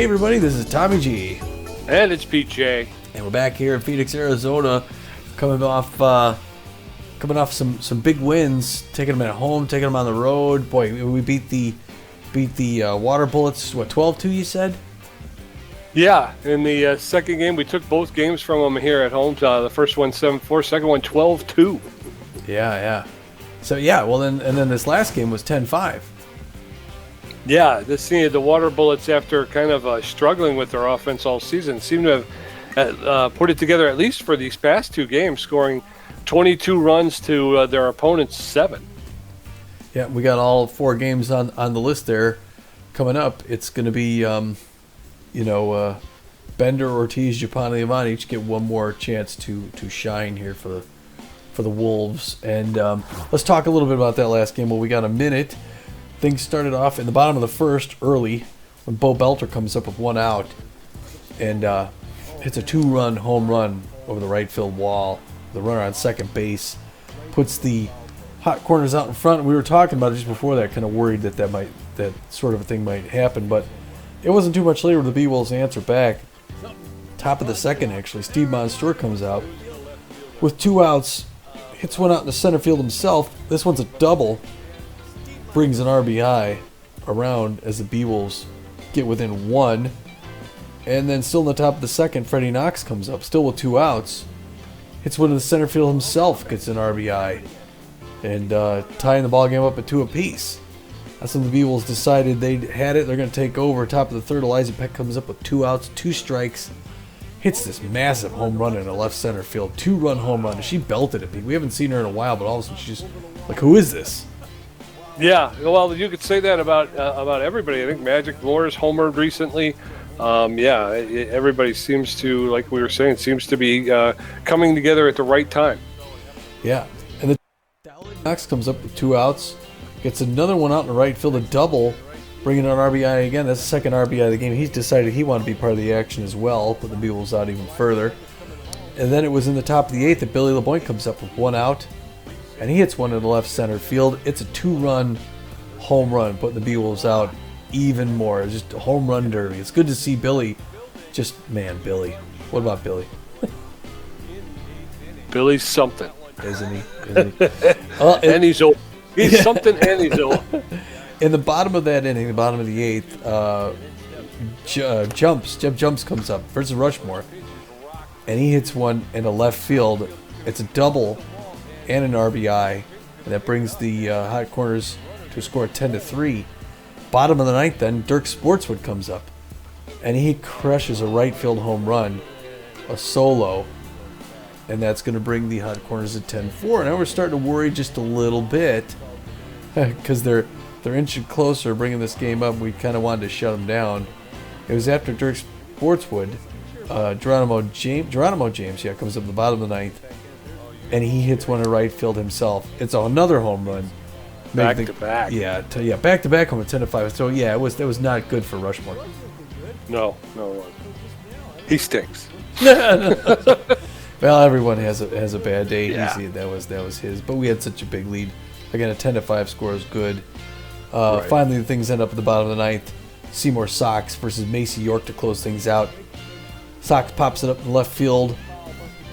Hey everybody, this is Tommy G. And it's PJ. And we're back here in Phoenix, Arizona, coming off some big wins, taking them at home, taking them on the road. Boy, we beat the Water Bullets, 12-2 you said? Yeah, in the second game, we took both games from them here at home. The first one 7-4, second one 12-2. Yeah. So then this last game was 10-5. Yeah, the Water Bullets, after kind of struggling with their offense all season, seem to have put it together at least for these past two games, scoring 22 runs to their opponent's 7. Yeah, we got all 4 games on the list there coming up. It's going to be, Bender, Ortiz, Japani, Ivan each get one more chance to shine here for the Wolves. And let's talk a little bit about that last game. Well, we got a minute. Things started off in the bottom of the first early when Bo Belter comes up with 1 out and hits a 2-run home run over the right field wall. The runner on second base puts the hot corners out in front. We were talking about it just before that, kind of worried that sort of a thing might happen, but it wasn't too much later. The Beewolves answer back. Top of the second, actually, Steve Monstour comes out with 2 outs, hits one out in the center field himself. This one's a double. Brings an RBI around as the Beewolves get within 1. And then still in the top of the second, Freddie Knox comes up, still with 2 outs. Hits one in the center field himself, gets an RBI. And tying the ball game up at 2 apiece. That's when the Beewolves decided they had it. They're going to take over. Top of the third, Eliza Peck comes up with 2 outs, 2 strikes. Hits this massive home run in the left center field. 2-run home run. She belted it. We haven't seen her in a while, but all of a sudden she's like, who is this? Yeah, well, you could say that about everybody. I think Magic Moore's homered recently. Everybody seems to, like we were saying, seems to be coming together at the right time. Yeah, and the Knox comes up with 2 outs, gets another one out in the right field, a double, bringing an RBI again. That's the second RBI of the game. He's decided he wanted to be part of the action as well, put the Beewolves out even further. And then it was in the top of the 8th that Billy LeBoint comes up with 1 out. And he hits one in the left center field. It's a 2-run home run, putting the Beewolves out even more. It's just a home run derby. It's good to see Billy. Billy. What about Billy? Billy's something. Isn't he? And he's old. He's something and he's old. In the bottom of that inning, the bottom of the 8th, Jeb Jumps comes up versus Rushmore. And he hits one in the left field. It's a double and an RBI, and that brings the hot corners to a score of 10-3. Bottom of the 9th, then Dirk Sportswood comes up, and he crushes a right field home run, a solo, and that's going to bring the hot corners to 10-4. Now we're starting to worry just a little bit because they're inching closer, bringing this game up. We kind of wanted to shut them down. It was after Dirk Sportswood, Geronimo James, comes up at the bottom of the 9th. And he hits one in right field himself. It's another home run. Back to back. Yeah, back to back home at 10-5. So yeah, that was not good for Rushmore. No, he stinks. Well, everyone has a bad day. Yeah. That was his. But we had such a big lead. Again, a 10-5 score is good. Right. Finally, the things end up at the bottom of the 9th. Seymour Sox versus Macy York to close things out. Sox pops it up in left field.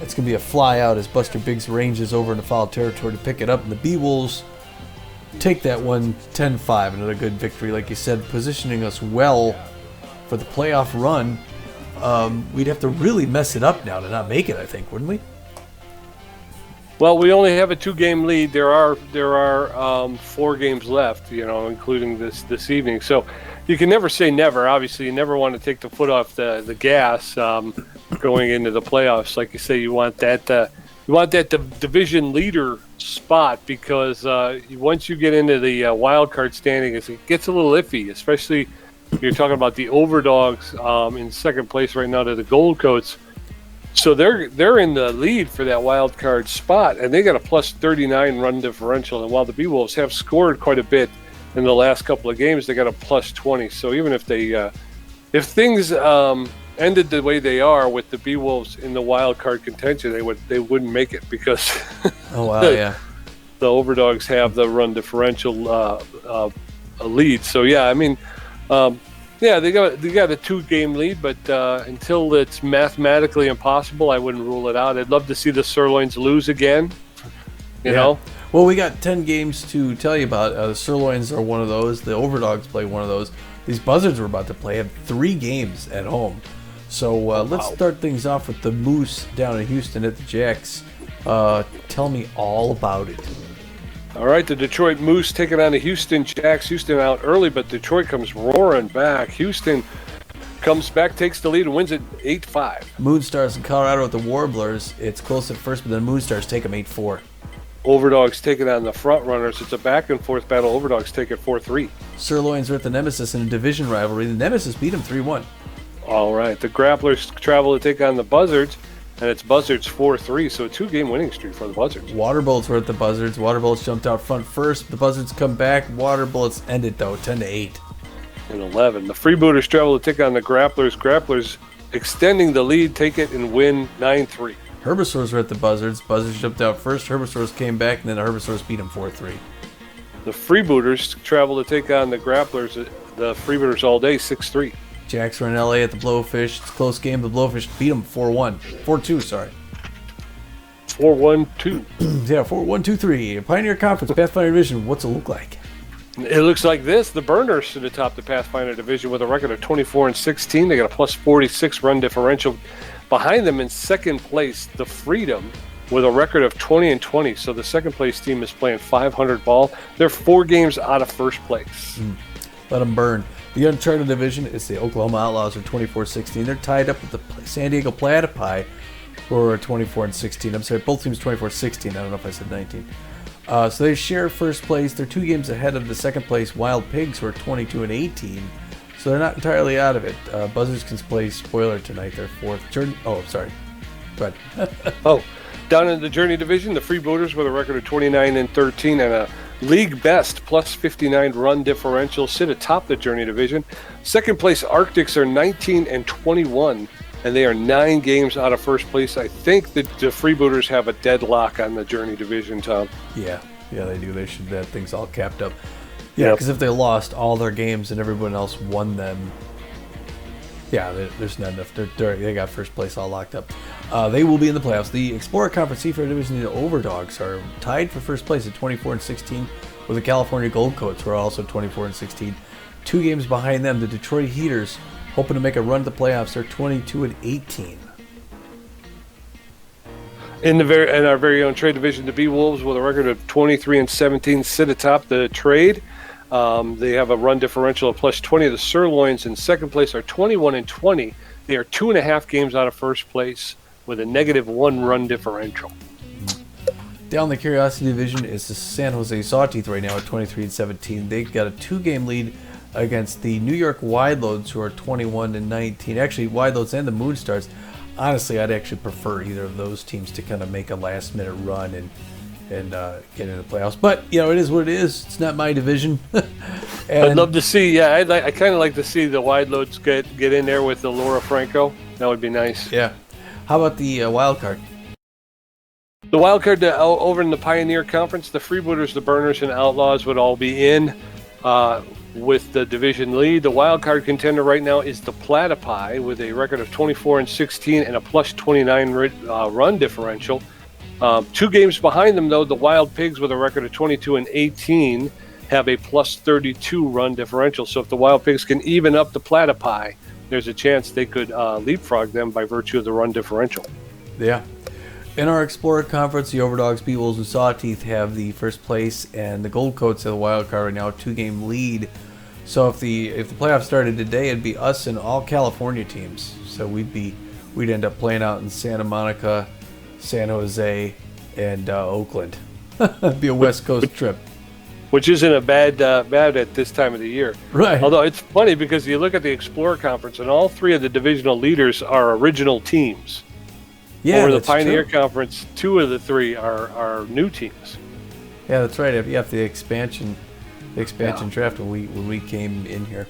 It's going to be a fly out as Buster Biggs ranges over into foul territory to pick it up. And the Beewolves take that one 10-5. Another good victory, like you said, positioning us well for the playoff run. We'd have to really mess it up now to not make it, I think, wouldn't we? Well, we only have a 2-game lead. There are 4 games left, including this evening. So you can never say never. Obviously, you never want to take the foot off the gas going into the playoffs. Like you say, you want that division leader spot because once you get into the wild card standing, it gets a little iffy. Especially you're talking about the Overdogs in second place right now to the Gold Coats. So they're in the lead for that wild card spot, and they got a plus 39 run differential. And while the Beewolves have scored quite a bit in the last couple of games, they got a plus 20. So even if things ended the way they are with the Beewolves in the wild card contention, they wouldn't make it because oh wow, yeah, the Overdogs have the run differential lead. So yeah, I mean, Yeah, they got a 2-game lead, but until it's mathematically impossible, I wouldn't rule it out. I'd love to see the Sirloins lose again. You know. Well, we got 10 games to tell you about. The Sirloins are one of those. The Overdogs play one of those. These Buzzards we're about to play have 3 games at home. So let's start things off with the Moose down in Houston at the Jacks. Tell me all about it. All right, the Detroit Moose taking on the Houston Jacks. Houston out early, but Detroit comes roaring back. Houston comes back, takes the lead, and wins it 8-5. Moonstars in Colorado at the Warblers. It's close at first, but then Moonstars take them 8-4. Overdogs taking on the front runners. It's a back-and-forth battle. Overdogs take it 4-3. Sirloins are at the Nemesis in a division rivalry. The Nemesis beat them 3-1. All right, the Grapplers travel to take on the Buzzards, and it's Buzzards 4-3, so a 2-game winning streak for the Buzzards. Water Bullets were at the Buzzards. Water Bullets jumped out front first. The Buzzards come back. Water Bullets end it, though, 10-8. And 11. The Freebooters travel to take on the Grapplers. Grapplers extending the lead, take it, and win 9-3. Herbisaurs were at the Buzzards. Buzzards jumped out first. Herbisaurs came back, and then the Herbisaurs beat them 4-3. The Freebooters travel to take on the Grapplers. The Freebooters all day, 6-3. Jacks were in LA at the Blowfish. It's a close game. The Blowfish beat them 4-2, sorry. 4-1-2. Yeah, 4-1-2-3. Pioneer Conference, Pathfinder Division. What's it look like? It looks like this. The Burners should have topped the Pathfinder Division with a record of 24-16. They got a plus 46 run differential. Behind them in second place, the Freedom with a record of 20-20. So the second place team is playing 500 ball. They're 4 games out of first place. Let them burn. The Uncharted Division is the Oklahoma Outlaws are 24-16. They're tied up with the San Diego Platypi, who are 24-16. I'm sorry, both teams 24-16. I don't know if I said 19. So they share first place. They're 2 games ahead of the second place Wild Pigs, who are 22-18. So they're not entirely out of it. Buzzards can play spoiler tonight. They're 4th. Oh, sorry. Go ahead. Down in the Journey Division, the Freebooters with a record of 29-13 and a league best plus 59 run differential sit atop the Journey Division. Second place Arctics are 19-21, and they are 9 games out of first place. I think that the Freebooters have a deadlock on the Journey Division, Tom. Yeah, they do. They should have things all capped up. Yeah, because if they lost all their games and everyone else won them, there's not enough. They got first place all locked up. They will be in the playoffs. The Explorer Conference Seafair Division, the Overdogs are tied for first place at 24-16 with the California Gold Coats, who are also 24-16. 2 games behind them, the Detroit Heaters, hoping to make a run to the playoffs. They're 22-18. In our very own trade division, the Beewolves with a record of 23-17 sit atop the trade. They have a run differential of plus 20. The Sirloins in second place are 21-20. They are 2.5 games out of first place with a -1 run differential. Down the Curiosity Division is the San Jose Sawteeth right now at 23-17. They've got a 2-game lead against the New York Wideloads, who are 21-19. Actually, Wideloads and the Moonstars. Honestly, I'd actually prefer either of those teams to kind of make a last-minute run and get into the playoffs. But, it is what it is. It's not my division. I'd love to see, I kind of like to see the Wideloads get in there with the Laura Franco. That would be nice. Yeah. How about the wild card? The wild card over in the Pioneer Conference, the Freebooters, the Burners, and Outlaws would all be in with the division lead. The wild card contender right now is the Platypi with a record of 24-16 and a plus 29 run differential. 2 games behind them, though, the Wild Pigs with a record of 22-18 have a plus 32 run differential. So if the Wild Pigs can even up the Platypi, there's a chance they could leapfrog them by virtue of the run differential. Yeah. In our Explorer Conference, the Overdogs, Beewolves, and Sawteeth have the first place, and the Gold Coats have the wild card right now, 2-game lead. So if the playoffs started today, it'd be us and all California teams. So we'd end up playing out in Santa Monica, San Jose, and Oakland. It'd be a West Coast trip. Which isn't a bad at this time of the year. Right. Although it's funny because you look at the Explorer Conference and all 3 of the divisional leaders are original teams. Yeah, Over the that's Pioneer true. Conference, 2 of the 3 are new teams. Yeah, that's right. You have the expansion draft when we came in here.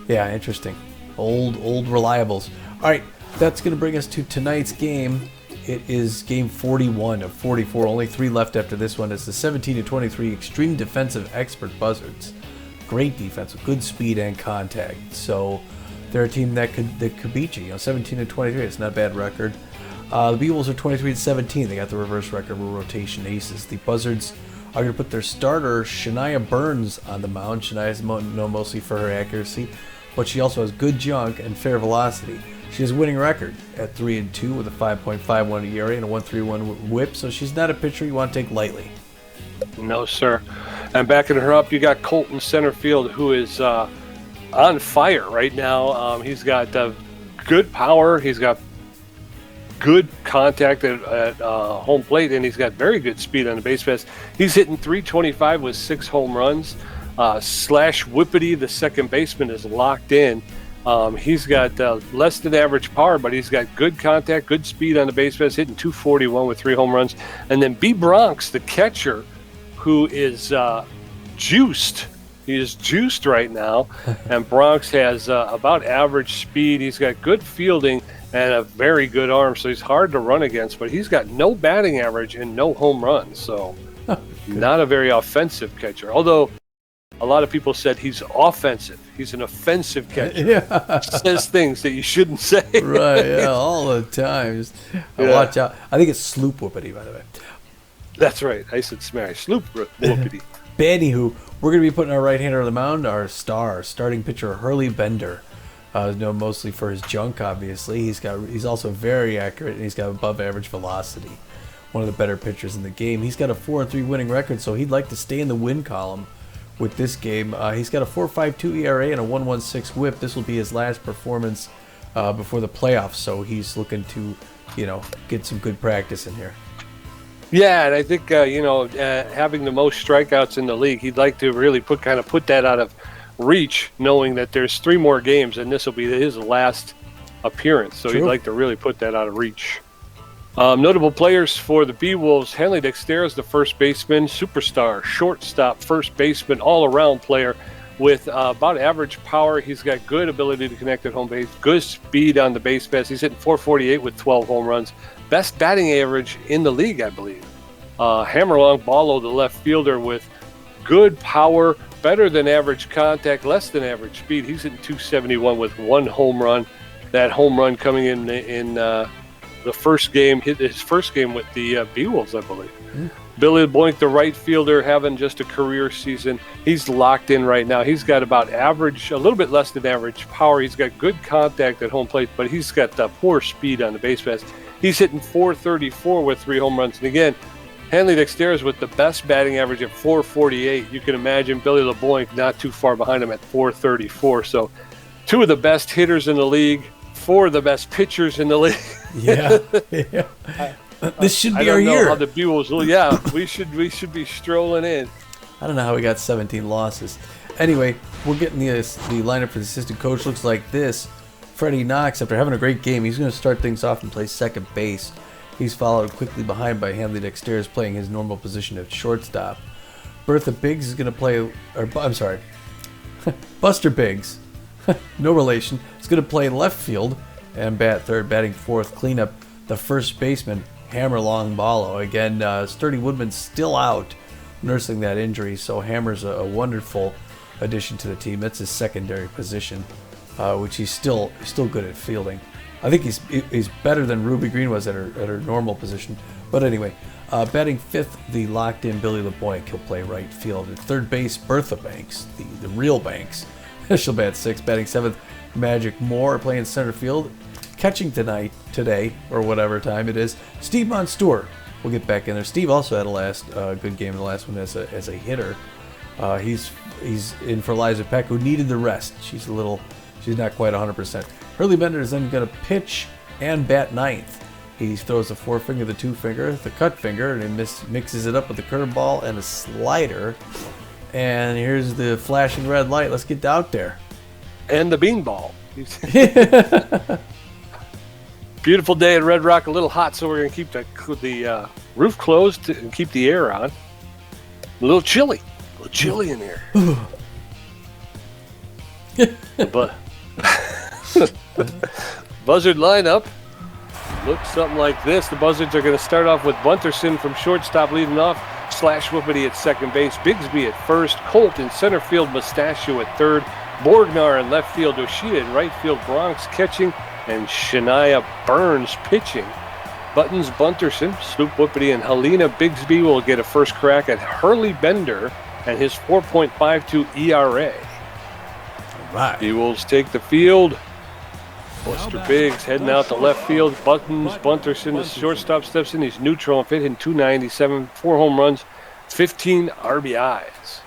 Yeah, interesting. Old reliables. All right, that's going to bring us to tonight's game. It is game 41 of 44. Only 3 left after this one. It's the 17-23 Extreme Defensive Expert Buzzards great defense with good speed and contact. So they're a team that could beat you. 17-23. It's not a bad record. The Beewolves are 23-17. They got the reverse record with rotation aces. The Buzzards are going to put their starter Shania Burns on the mound. Shania's known mostly for her accuracy, but she also has good junk and fair velocity. She has a winning record at 3-2 with a 5.51 ERA and a 1.31 WHIP. So she's not a pitcher you want to take lightly. No, sir. And backing her up, you got Colton center field, who is on fire right now. He's got good power. He's got good contact at home plate, and he's got very good speed on the base pass. He's hitting .325 with 6 home runs. Slash Whippity, the second baseman, is locked in. He's got less than average power, but he's got good contact, good speed on the base pass, hitting .241 with 3 home runs. And then B. Bronx, the catcher, who is juiced. He is juiced right now, and Bronx has about average speed. He's got good fielding and a very good arm, so he's hard to run against, but he's got no batting average and no home runs, so not a very offensive catcher. Although a lot of people said he's offensive. He's an offensive catcher. Yeah. Says things that you shouldn't say. Right, yeah, all the time. Just watch out. I think it's Sloop Whoopity, by the way. That's right. I said smash. Sloop Whoopity. Anywho, we're going to be putting our right-hander on the mound, our starting pitcher, Hurley Bender. Known mostly for his junk, obviously. He's also very accurate, and he's got above-average velocity. One of the better pitchers in the game. He's got a 4-3 winning record, so he'd like to stay in the win column with this game. He's got a 4.52 ERA and a 1.16 WHIP. This will be his last performance before the playoffs, so he's looking to, get some good practice in here. Yeah, and I think having the most strikeouts in the league, he'd like to really put that out of reach, knowing that there's 3 more games and this will be his last appearance. So He'd like to really put that out of reach. Notable players for the Beewolves: Hanley Dexter is the first baseman, superstar, shortstop, first baseman, all-around player with about average power. He's got good ability to connect at home base, good speed on the base pass. He's hitting .448 with 12 home runs. Best batting average in the league, I believe. Hammerlong Ballo, the left fielder, with good power, better than average contact, less than average speed. He's hitting .271 with 1 home run. That home run coming in the first game, his first game with the Beewolves, I believe. Mm-hmm. Billy Boink, the right fielder, having just a career season. He's locked in right now. He's got about average, a little bit less than average power. He's got good contact at home plate, but he's got poor speed on the base pass. He's hitting .434 with 3 home runs. And again, Hanley Dexter is with the best batting average at .448. You can imagine Billy LeBoink not too far behind him at .434. So 2 of the best hitters in the league, 4 of the best pitchers in the league. Yeah. This should be our year. I don't know how the Beewolves will. Yeah, we should be strolling in. I don't know how we got 17 losses. Anyway, we're getting the lineup for the assistant coach. Looks like this. Freddie Knox, after having a great game, he's going to start things off and play second base. He's followed quickly behind by Hanley Dexter, playing his normal position at shortstop. Bertha Biggs is going to play, Buster Biggs, no relation, is going to play left field and bat third, batting fourth. Clean up the first baseman, Hammerlong Ballo. Again, Sturdy Woodman's still out, nursing that injury, so Hammer's a wonderful addition to the team. That's his secondary position, which he's still good at fielding. I think he's better than Ruby Green was at her normal position. But anyway, batting fifth, the locked-in Billy LeBoink. He'll play right field. At third base, Bertha Banks, the real Banks. She'll bat sixth. Batting seventh, Magic Moore, playing center field. Catching today, or whatever time it is, Steve Monstour will get back in there. Steve also had a good game in the last one as a hitter. He's in for Liza Peck, who needed the rest. She's not quite 100%. Hurley Bender is then going to pitch and bat ninth. He throws the forefinger, the two finger, the cut finger, and he mixes it up with a curveball and a slider. And here's the flashing red light. Let's get out there. And the beanball. Beautiful day at Red Rock. A little hot, so we're going to keep the roof closed and keep the air on. A little chilly in here. But Buzzard lineup looks something like this. The Buzzards are going to start off with Bunterson from shortstop leading off. Whoopity at second base, Bigsby at first, Colt in center field, Mustachio at third, Borgnar in left field, Yoshida in right field, Bronx catching, and Shania Burns pitching. Buttons, Bunterson, Sloop Whoopity, and Helena Bigsby will get a first crack at Hurley Bender and his 4.52 ERA. All right. Beewolves take the field. Buster Biggs heading out to left field. Buttons, Bunterson, the shortstop, steps in. He's neutral and fit, hitting .297, 4 home runs, 15 RBIs.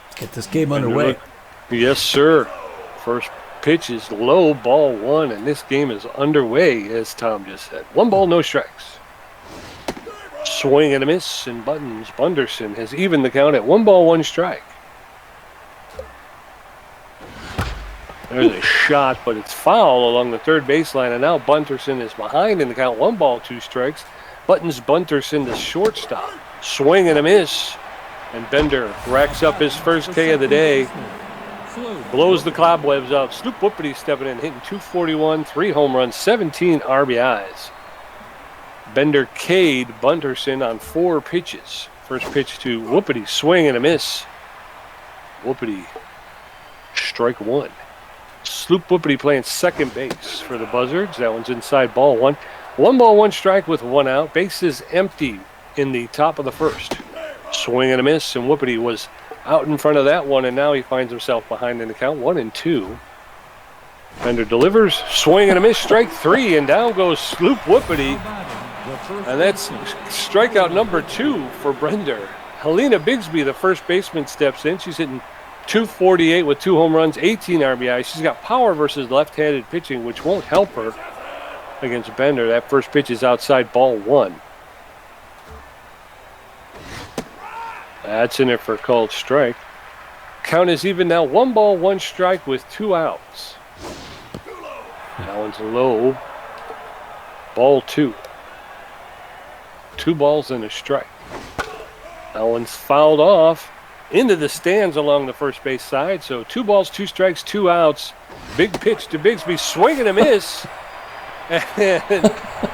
Let's get this game underway. Yes, sir. First pitch is low, ball 1, and this game is underway, as Tom just said. 1 ball, no strikes. Swing and a miss, and Buttons, Bunderson has evened the count at 1 ball, 1 strike. There's a shot, but it's foul along the third baseline, and now Bunterson is behind in the count. 1 ball, 2 strikes. Buttons, Bunterson, the shortstop. Swing and a miss, and Bender racks up his first K of the day. Blows the cobwebs out. Sloop Whoopity stepping in, hitting .241, 3 home runs, 17 RBIs. Bender K'd Bunterson on 4 pitches. First pitch to Whoopity, swing and a miss. Whoopity, strike 1. Sloop Whoopity playing second base for the Buzzards. That one's inside, ball 1. 1 ball, 1 strike with 1 out. Base is empty in the top of the first. Swing and a miss, and Whoopity was out in front of that one, and now he finds himself behind in the count, 1-2. Bender delivers, swing and a miss, strike 3, and down goes Sloop Whoopity. And that's strikeout number 2 for Bender. Helena Bigsby, the first baseman, steps in. She's hitting .248 with 2 home runs, 18 RBI. She's got power versus left-handed pitching, which won't help her against Bender. That first pitch is outside, ball 1. That's in there for a called strike. Count is even now, 1 ball, 1 strike with 2 outs. That one's low. Ball 2. 2 balls and a strike. That one's fouled off into the stands along the first base side. So 2 balls, 2 strikes, 2 outs. Big pitch to Bigsby, swing and a miss. And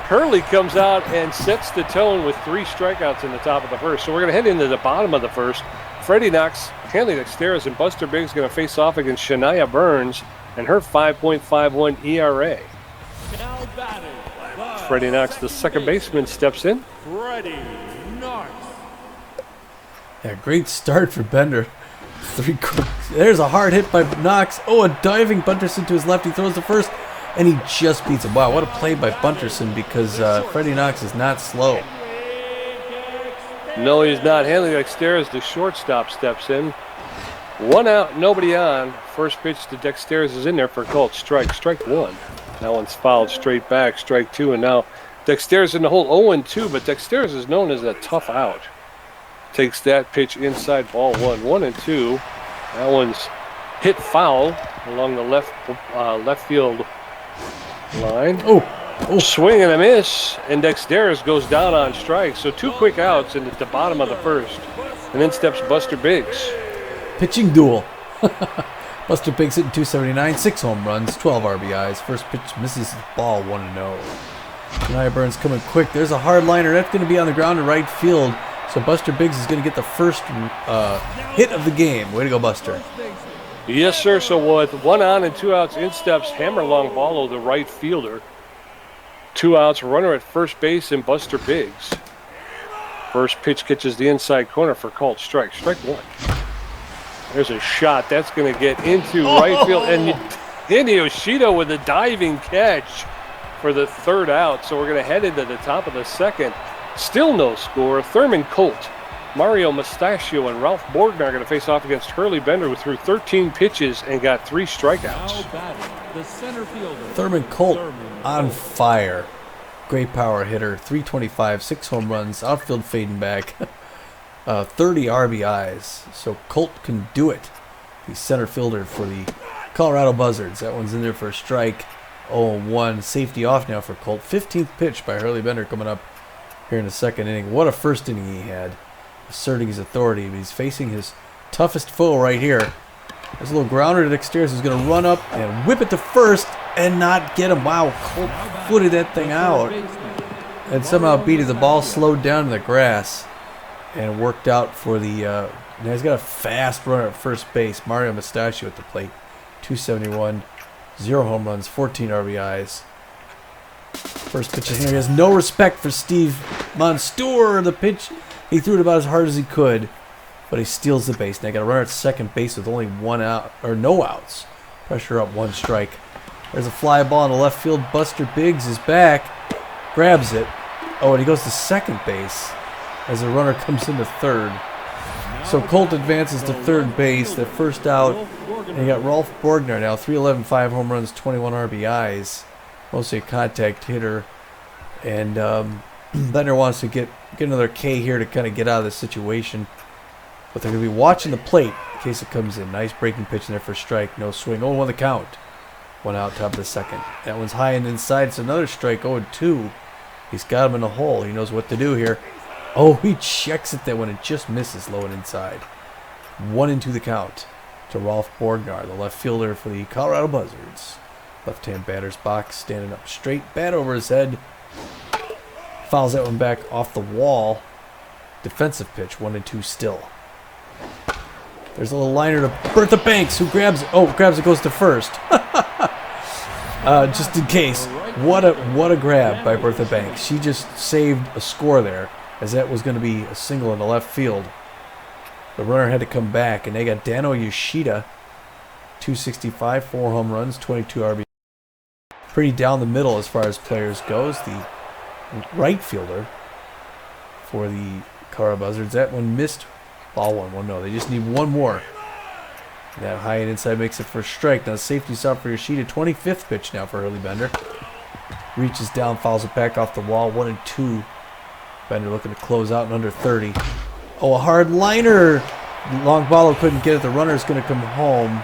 Hurley comes out and sets the tone with 3 strikeouts in the top of the first. So we're going to head into the bottom of the first. Freddie Knox, Hanley Dexteris, and Buster Biggs going to face off against Shania Burns and her 5.51 ERA. Freddie Knox, the second baseman, steps in. Freddie Knox. Yeah, great start for Bender. There's a hard hit by Knox. Oh, a diving Bunterson to his left. He throws the first, and he just beats him. Wow, what a play by Bunterson, because Freddie Knox is not slow. No, he's not. Hanley Dexteris, the shortstop, steps in. 1 out, nobody on. First pitch to Dexteris is in there for a called strike. Strike 1. That one's fouled straight back. Strike 2, and now Dexteris in the hole 0-2, but Dexteris is known as a tough out. Takes that pitch inside, ball 1. 1-2. That one's hit foul along the left field line. Oh, swing and a miss, and Dexteris goes down on strike. So 2 quick outs in the bottom of the first, and then steps Buster Biggs. Pitching duel. Buster Biggs hitting .279, 6 home runs, 12 RBIs. First pitch misses the ball, 1-0. Shania Burns coming quick. There's a hard liner. That's going to be on the ground in right field. So Buster Biggs is going to get the first hit of the game. Way to go, Buster. Yes, sir. So with 1 on and 2 outs, in steps Hammerlong Ballo, the right fielder. 2 outs, runner at first base, and Buster Biggs. First pitch catches the inside corner for called strike. Strike 1. There's a shot. That's going to get into right field. And Andy Yoshida with a diving catch for the 3rd out. So we're going to head into the top of the 2nd. Still no score. Thurman Colt, Mario Mustachio, and Ralph Borgnar are going to face off against Hurley Bender, who threw 13 pitches and got 3 strikeouts. The center fielder. Thurman Colt on fire. Great power hitter. 325, 6 home runs, outfield fading back. 30 RBIs. So Colt can do it. He's center fielder for the Colorado Buzzards. That one's in there for a strike. 0-1. Safety off now for Colt. 15th pitch by Hurley Bender coming up here in the 2nd inning. What a first inning he had, asserting his authority. He's facing his toughest foe right here. There's a little grounder to Dexteris, who's going to run up and whip it to first and not get him. Wow, Colt footed that thing out and somehow beat it. The ball slowed down in the grass. and worked out for the. Now he's got a fast runner at first base. Mario Mustachio at the plate, 271, 0 home runs, 14 RBIs. First pitch is in there. He has no respect for Steve Monstour. The pitch, he threw it about as hard as he could, but he steals the base. Now got a runner at second base with only 1 out or no outs. Pressure up, 1 strike. There's a fly ball in the left field. Buster Biggs is back, grabs it. Oh, and he goes to second base as the runner comes into third. So Colt advances to third base. The first out, and you got Rolf Borgner now, 311, 5 home runs, 21 RBIs. Mostly a contact hitter, and Bender wants to get another K here to kind of get out of this situation. But they're going to be watching the plate in case it comes in. Nice breaking pitch in there for strike, no swing. 0-1 the count. 1 out, top of the second. That one's high and inside. It's another strike. 0-2. He's got him in the hole. He knows what to do here. Oh, he checks it that when it just misses low and inside. 1-2 the count to Rolf Borgner, the left fielder for the Colorado Buzzards. Left-hand batter's box, standing up straight, bat over his head. Fouls that one back off the wall. Defensive pitch, 1-2 still. There's a little liner to Bertha Banks, who grabs it. Oh, grabs it, goes to first. Just in case. What a grab by Bertha Banks. She just saved a score there, as that was going to be a single in the left field. The runner had to come back, and they got Dano Yoshida, 265, 4 home runs, 22 RBI. Pretty down the middle as far as players goes. The right fielder for the Colorado Buzzards. That one missed. Ball 1-1. They just need one more. That high and inside makes it for a strike. Now safety stop for Yoshida. 25th pitch now for Hurley Bender. Reaches down, fouls it back off the wall. 1-2. Bender looking to close out in under 30. Oh, a hard liner. Longballo couldn't get it. The runner's going to come home.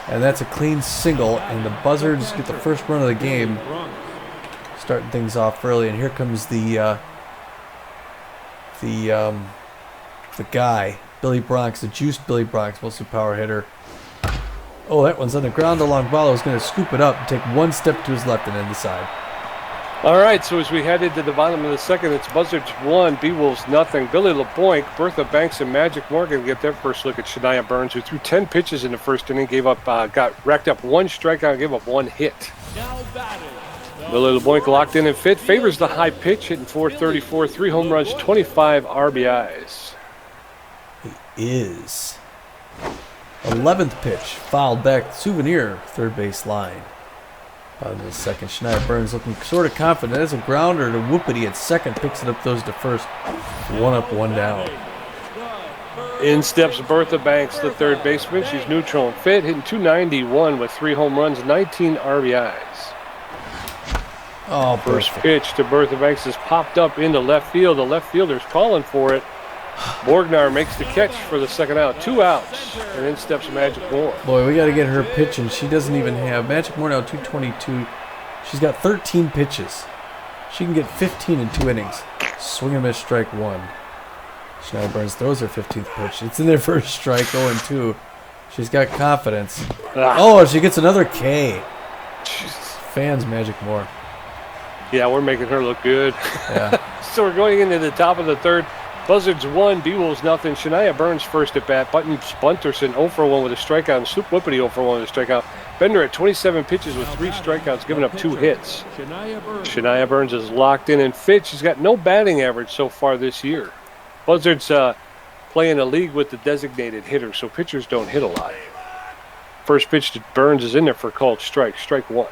And that's a clean single, and the Buzzards get the first run of the game, starting things off early. And here comes the guy, Billy Bronx, the juiced Billy Bronx, mostly power hitter. Oh, that one's on the ground. Longballo is going to scoop it up and take 1 step to his left and end the side. All right, so as we head into the bottom of the second, it's Buzzards 1, Beewolves nothing. Billy LeBoink, Bertha Banks, and Magic Morgan get their first look at Shania Burns, who threw 10 pitches in the first inning, got racked up 1 strikeout, and gave up 1 hit. Billy LeBoink locked in and fit, favors the high pitch, hitting .434, 3 home runs, 25 RBIs. He is. 11th pitch, fouled back, Souvenir, third base line. On the second, Shania Burns looking sort of confident. As a grounder to Whoopity at second, picks it up, those to first. 1 up, 1 down. In steps Bertha Banks, the third baseman. She's neutral and fit, hitting .291 with 3 home runs, 19 RBIs. Oh, first pitch to Bertha Banks is popped up into left field. The left fielder's calling for it. Borgner makes the catch for the second out. 2 outs, and in steps Magic Moore. Boy, we got to get her pitching. She doesn't even have Magic Moore now, 222. She's got 13 pitches. She can get 15 in 2 innings. Swing and miss, strike 1. Shania Burns throws her 15th pitch. It's in there for a strike, 0-2. She's got confidence. Oh, she gets another K. Jesus. Fans Magic Moore. Yeah, we're making her look good. Yeah. So we're going into the top of the third. Buzzards 1, Beewolves nothing. Shania Burns first at bat. Buttons Bunterson 0 for 1 with a strikeout. And Sloop Whippity 0 for 1 with a strikeout. Bender at 27 pitches with 3 strikeouts, giving up 2 hits. Shania Burns is locked in and fit. She's got no batting average so far this year. Buzzards play in a league with the designated hitter, so pitchers don't hit a lot. First pitch to Burns is in there for a called strike. Strike 1.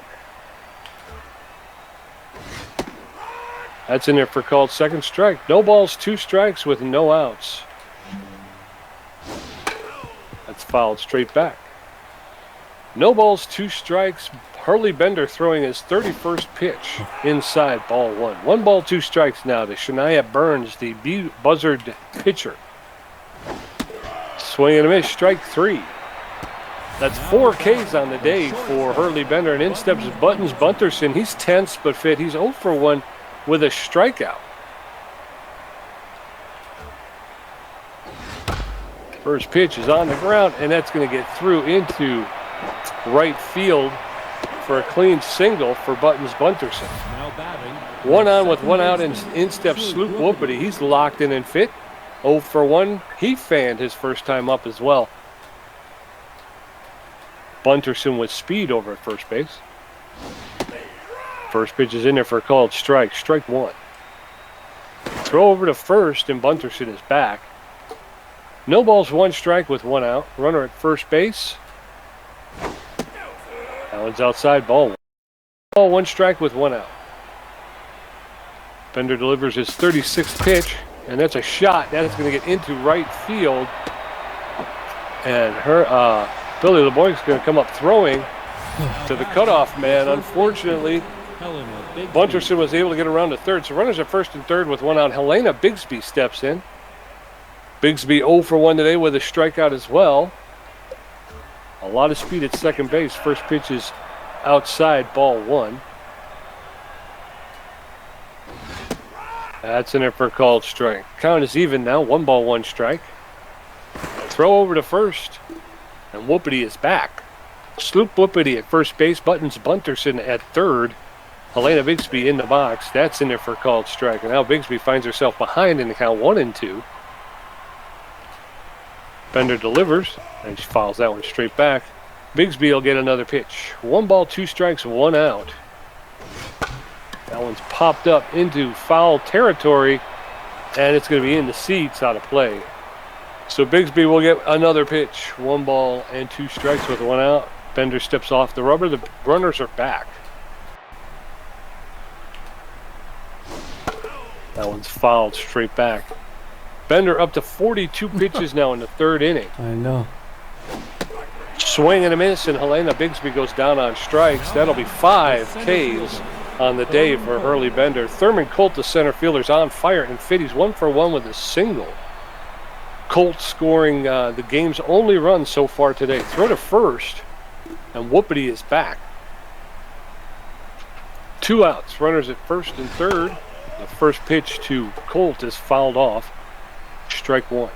That's in there for called second strike. No balls, 2 strikes with no outs. That's fouled straight back. No balls, 2 strikes. Hurley Bender throwing his 31st pitch inside, ball 1. 1 ball, 2 strikes now to Shania Burns, the Buzzard pitcher. Swing and a miss, strike 3. That's 4 Ks on the day for Hurley Bender. And in steps Buttons Bunterson. He's tense but fit. He's 0 for 1 with a strikeout. First pitch is on the ground, and that's going to get through into right field for a clean single for Buttons Bunterson. 1 on with 1 out, and in steps Sloop Whoopity. He's locked in and fit. 0 for 1. He fanned his first time up as well. Bunterson with speed over at first base. First pitch is in there for a called strike. Strike 1. Throw over to first, and Bunterson is back. No balls, 1 strike with 1 out. Runner at first base. That one's outside, ball 1. Ball, 1 strike with 1 out. Bender delivers his 36th pitch, and that's a shot. That's going to get into right field. And Billy LeBoy's going to come up throwing to the cutoff man. Unfortunately, Bunterson was able to get around to third. So runners at first and third with 1 out. Helena Bigsby steps in. Bigsby 0 for 1 today with a strikeout as well. A lot of speed at second base. First pitch is outside, ball 1. That's in there for a called strike. Count is even now. 1 ball, 1 strike. Throw over to first. And Whoopity is back. Sloop Whoopity at first base. Buttons Bunterson at third. Helena Bigsby in the box. That's in there for a called strike. And now Bigsby finds herself behind in the count 1 and 2. Bender delivers. And she fouls that one straight back. Bigsby will get another pitch. 1 ball, 2 strikes, 1 out. That one's popped up into foul territory. And it's going to be in the seats out of play. So Bigsby will get another pitch. 1 ball and 2 strikes with 1 out. Bender steps off the rubber. The runners are back. That one's fouled straight back. Bender up to 42 pitches now in the 3rd inning. I know. Swing and a miss, and Helena Bigsby goes down on strikes. That'll be 5 Ks on the day for Hurley Bender. Thurman Colt, the center fielder's on fire, and Fitty's 1 for 1 with a single. Colt scoring the game's only run so far today. Throw to first, and Whoopity is back. 2 outs. Runners at first and third. The first pitch to Colt is fouled off. Strike 1.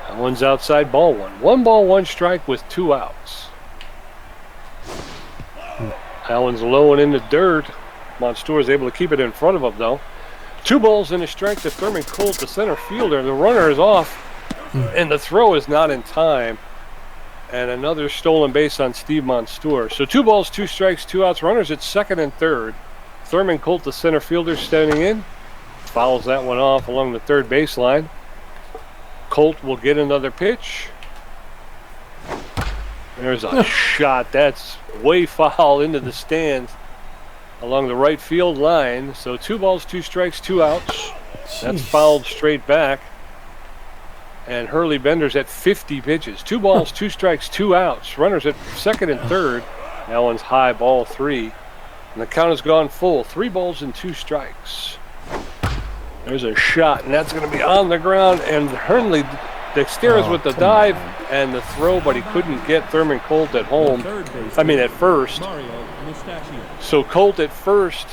That one's outside, ball 1. 1 ball, 1 strike with 2 outs. That one's low and in the dirt. Monstour is able to keep it in front of him, though. 2 balls and a strike to Thurman Colt, the center fielder. The runner is off, and the throw is not in time. And another stolen base on Steve Monstour. So 2 balls, 2 strikes, 2 outs. Runners at second and third. Thurman Colt, the center fielder, standing in. Fouls that one off along the third baseline. Colt will get another pitch. There's a shot. That's way foul into the stands along the right field line. So 2 balls, 2 strikes, 2 outs. Jeez. That's fouled straight back. And Hurley Bender's at 50 pitches. 2 balls, 2 strikes, 2 outs. Runners at second and third. That one's high, ball 3. And the count has gone full. 3 balls and 2 strikes. There's a shot, and that's going to be on the ground. And Hurley dexterous with the dive and the throw, but he couldn't get Thurman Colt at home. At first. So Colt at first.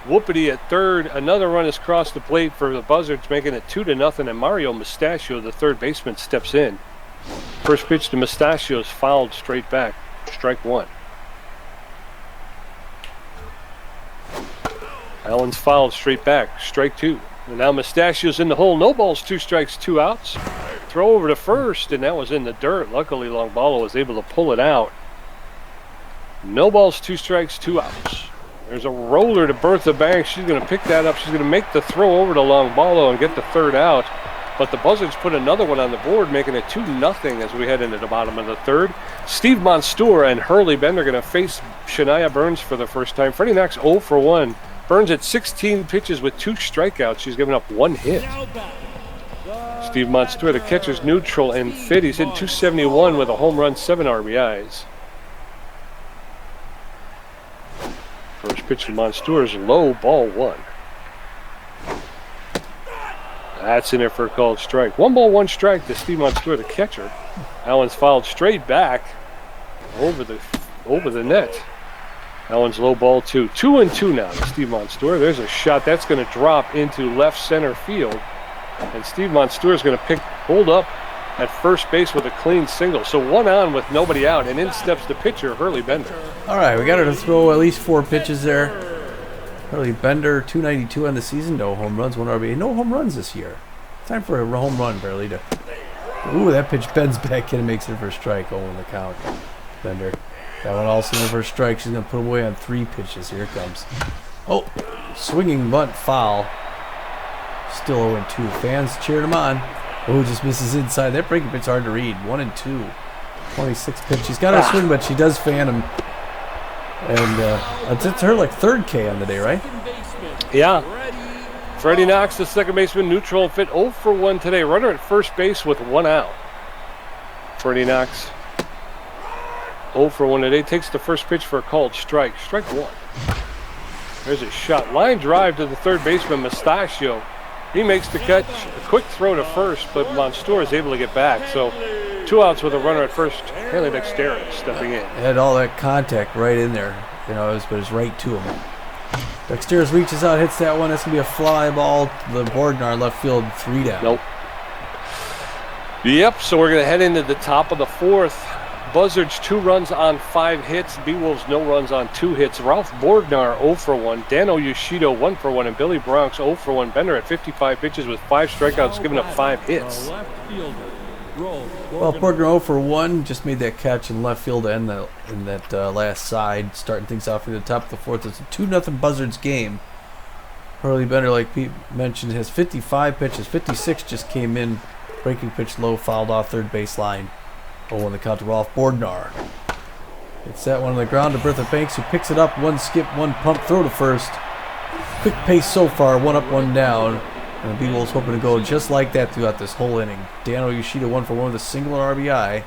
Whoopity at third. Another run has crossed the plate for the Buzzards, making it 2-0. And Mario Mustachio, the third baseman, steps in. First pitch to Mustachio is fouled straight back. Strike 1. That one's fouled straight back. Strike 2. And now Mustachio's in the hole. No balls, 2 strikes, 2 outs. Throw over to first, and that was in the dirt. Luckily, Longbalo was able to pull it out. No balls, 2 strikes, 2 outs. There's a roller to Bertha Banks. She's going to pick that up. She's going to make the throw over to Longbalo and get the 3rd out. But the Buzzards put another one on the board, making it 2-0 as we head into the bottom of the 3rd. Steve Monstour and Hurley Bender are going to face Shania Burns for the first time. Freddie Max 0 for 1. Burns at 16 pitches with 2 strikeouts. She's given up 1 hit. Steve Monstour, the catcher's neutral, and fit. He's hitting .271 with a home run, 7 RBIs. First pitch to Monstour is low, ball 1. That's in there for a called strike. 1 ball, 1 strike to Steve Monstour, the catcher. That one's fouled straight back over the net. That one's low, ball 2. 2-2 now to Steve Monstour. There's a shot that's going to drop into left center field. And Steve Monstour is going to hold up at first base with a clean single. So 1 on with nobody out, and in steps the pitcher, Hurley Bender. All right, we got her to throw at least 4 pitches there. Hurley Bender, 292 on the season. No home runs, 1 RBI. No home runs this year. Time for a home run, barely. Ooh, that pitch bends back in and makes it for a strike. 0 on the count. Bender. That one also in for a strike. She's going to put him away on 3 pitches. Here it comes. Oh, swinging bunt foul. Still 0-2. Fans cheered him on. Oh, just misses inside. That breaking pitch hard to read. 1-2. 26 pitch. She's got her swing, but she does fan him. And it's her like 3rd K on the day, right? Yeah. Freddie Knox, the second baseman, neutral and fit 0 for 1 today. Runner at first base with 1 out. Freddie Knox 0 for 1 today. Takes the first pitch for a called strike. Strike 1. There's a shot. Line drive to the third baseman, Mustachio. He makes the catch. A quick throw to first, but Monstour is able to get back. So 2 outs with a runner at first. Haley Dexterra stepping in. Had all that contact right in there. You know, but it's right to him. Dexterra reaches out, hits that one. That's going to be a fly ball to the Bordnar left field, 3 down. Nope. Yep, so we're going to head into the top of the 4th. Buzzards 2 runs on 5 hits. Beewolves no runs on 2 hits. Ralph Bordnar 0 for 1. Dano Yoshido 1 for 1. And Billy Bronx 0 for 1. Bender at 55 pitches with 5 strikeouts, giving up 5 hits. Well, Bordnar 0 for 1. Just made that catch in left field and in that last side. Starting things off in the top of the 4th. It's a 2-0 Buzzards game. Hurley Bender, like Pete mentioned, has 55 pitches. 56 just came in. Breaking pitch low, fouled off third baseline. 0 on the count to Ralph Bordnar. It's that one on the ground to Bertha Banks, who picks it up. 1 skip, 1 pump, throw to first. Quick pace so far, 1 up, 1 down. And the Beewolves hoping to go just like that throughout this whole inning. Dano Yoshida 1 for 1 with a single RBI,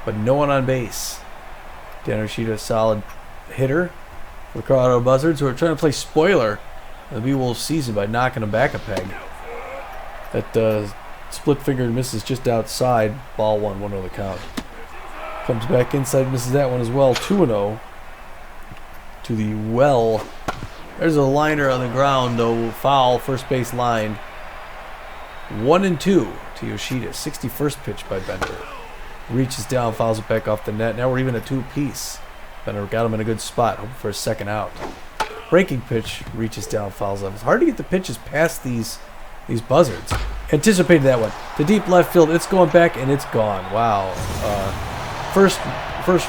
but no one on base. Dano Yoshida, a solid hitter for the Colorado Buzzards, who are trying to play spoiler in the Beewolves season by knocking them back a peg. That split finger misses just outside. Ball 1, 1 on the count. Comes back inside, misses that one as well. 2-0 to the well. There's a liner on the ground, though. Foul, first base line. 1-2 to Yoshida. 61st pitch by Bender. Reaches down, fouls it back off the net. Now we're even at 2 apiece. Bender got him in a good spot, hoping for a second out. Breaking pitch, reaches down, fouls up. It's hard to get the pitches past these Buzzards. Anticipated that one. To deep left field, it's going back, and it's gone. Wow. First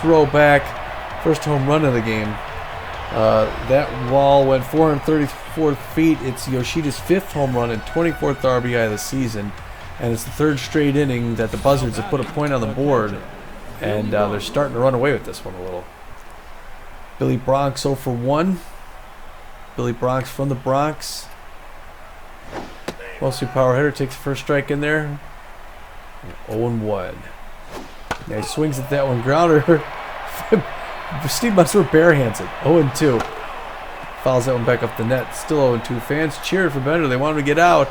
row back, first home run of the game. That ball went 434 feet. It's Yoshida's 5th home run and 24th RBI of the season. And it's the 3rd straight inning that the Buzzards have put a point on the board. And they're starting to run away with this one a little. Billy Bronx 0 for 1. Billy Bronx from the Bronx. Mostly power hitter, takes the first strike in there. 0-1. Now he swings at that one. Grounder. Steve Munster barehands it. 0-2. Fouls that one back up the net. Still 0-2. Fans cheered for Bender. They want him to get out.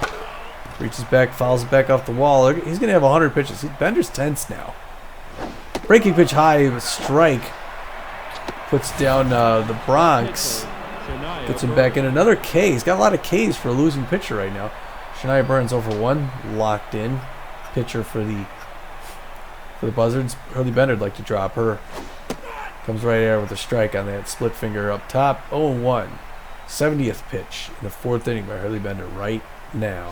Reaches back, fouls it back off the wall. He's going to have 100 pitches. Bender's tense now. Breaking pitch high, strike. Puts down the Bronx. Gets him back in. Another K. He's got a lot of Ks for a losing pitcher right now. Shania Burns 0 for 1. Locked in. Pitcher for the Buzzards. Hurley Bender would like to drop her. Comes right there with a strike on that split finger up top. 0-1. 70th pitch in the 4th inning by Hurley Bender right now.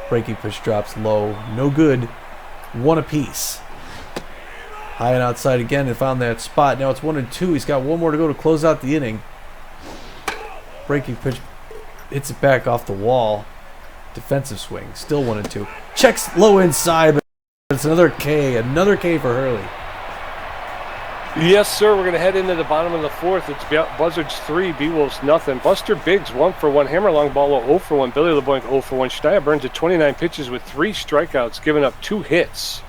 Breaking pitch drops low. No good. 1 apiece. High and outside again and found that spot. Now it's 1-2. He's got 1 more to go to close out the inning. Breaking pitch hits it back off the wall. Defensive swing. Still 1-2. Checks low inside, but it's another K. Another K for Hurley. Yes, sir. We're going to head into the bottom of the 4th. It's Buzzards 3, Beewolves nothing. Buster Biggs 1 for 1. Hammer long ball 0 for 1. Billy LeBlanc 0 for 1. Shania Burns at 29 pitches with 3 strikeouts, giving up 2 hits.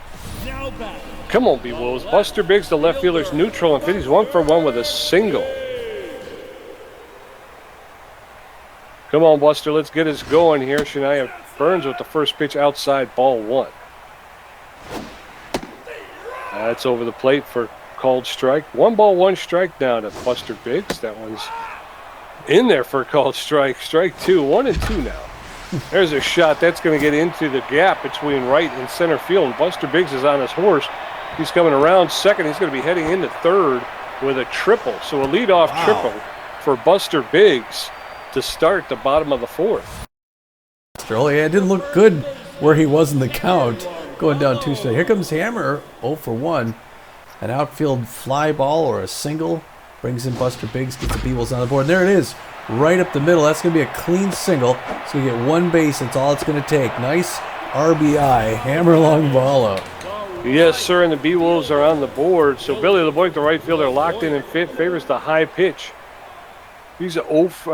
Come on, Beewolves. Buster Biggs, the left fielder's neutral and fit. He's 1 for 1 with a single. Come on, Buster. Let's get us going here. Shania Burns with the first pitch outside, ball 1. That's over the plate for called strike. 1 ball, 1 strike now to Buster Biggs. That one's in there for a called strike. Strike 2. 1-2 now. There's a shot. That's going to get into the gap between right and center field. And Buster Biggs is on his horse. He's coming around second. He's going to be heading into third with a triple. So a leadoff triple for Buster Biggs. to start the bottom of the fourth. Oh, yeah, it didn't look good where he was in the count, going down 2 straight. Here comes Hammer, 0 for 1. An outfield fly ball or a single brings in Buster Biggs, gets the Beewolves on the board. And there it is, right up the middle. That's going to be a clean single. It's going to get 1 base. That's all it's going to take. Nice RBI, hammer long ball out. Yes, sir, and the Beewolves are on the board. So Billy LeBoy, the right fielder, locked in and fit, favors the high pitch. He's I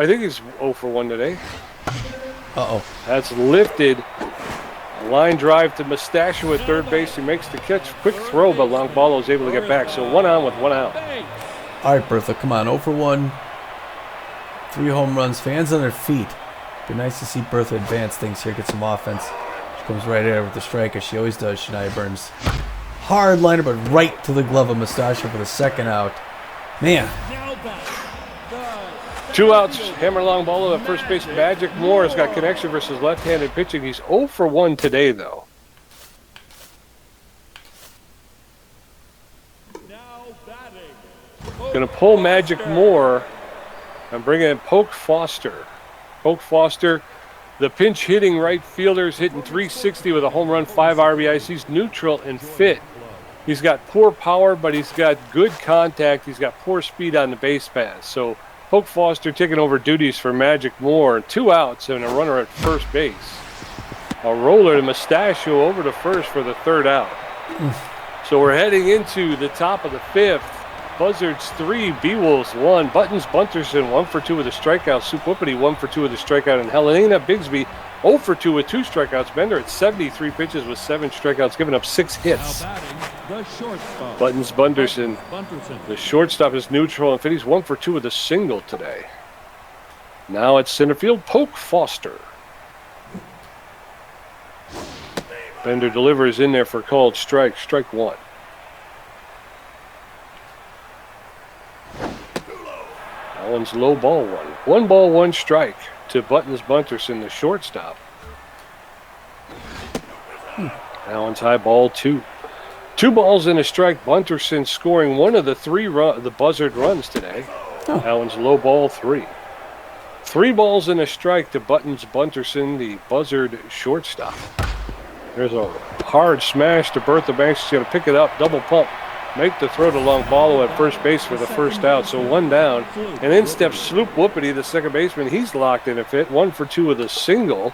think he's 0 for 1 today. Uh-oh. That's lifted. Line drive to Mustachio at third base. He makes the catch. Quick throw, but Longballo is able to get back. So 1 on with 1 out. All right, Bertha, come on. 0 for 1. 3 home runs. Fans on their feet. Be nice to see Bertha advance things here, get some offense. She comes right in with the strike, as she always does, Shania Burns. Hard liner, but right to the glove of Mustachio for the second out. Man. 2 outs. Hammer long ball at first base. Magic Moore has got connection versus left-handed pitching. He's 0 for 1 today, though. Going to pull Magic Moore and bring in Polk Foster. Polk Foster, the pinch hitting right fielder, is hitting .360 with a home run, 5 RBIs. He's neutral and fit. He's got poor power, but he's got good contact. He's got poor speed on the base pass. So Polk Foster taking over duties for Magic Moore. 2 outs and a runner at first base. A roller to Mustachio over to first for the 3rd out. So we're heading into the top of the 5th. Buzzards 3, Beewolves 1. Buttons Bunterson 1 for 2 with a strikeout. Soup Whoopity 1 for 2 with a strikeout. And Helena Bigsby 0 for 2 with 2 strikeouts. Bender at 73 pitches with 7 strikeouts, giving up 6 hits. Buttons Bunterson, the shortstop, is neutral and fit. He's 1 for 2 with a single today. Now at center field, Polk Foster. Bender delivers in there for called strike. Strike 1. That one's low ball 1. 1 ball, 1 strike to Buttons Bunterson, the shortstop. That one's high ball 2. 2 balls and a strike. Bunterson scoring one of the 3 the Buzzard runs today. That one's low ball 3. 3 balls and a strike to Buttons Bunterson, the Buzzard shortstop. There's a hard smash to Bertha Banks. She's going to pick it up, double pump, make the throw to Longballo at first base for the 1st out. So 1 down. And in steps Sloop Whoopity, the second baseman. He's locked in a fit. 1 for 2 with a single.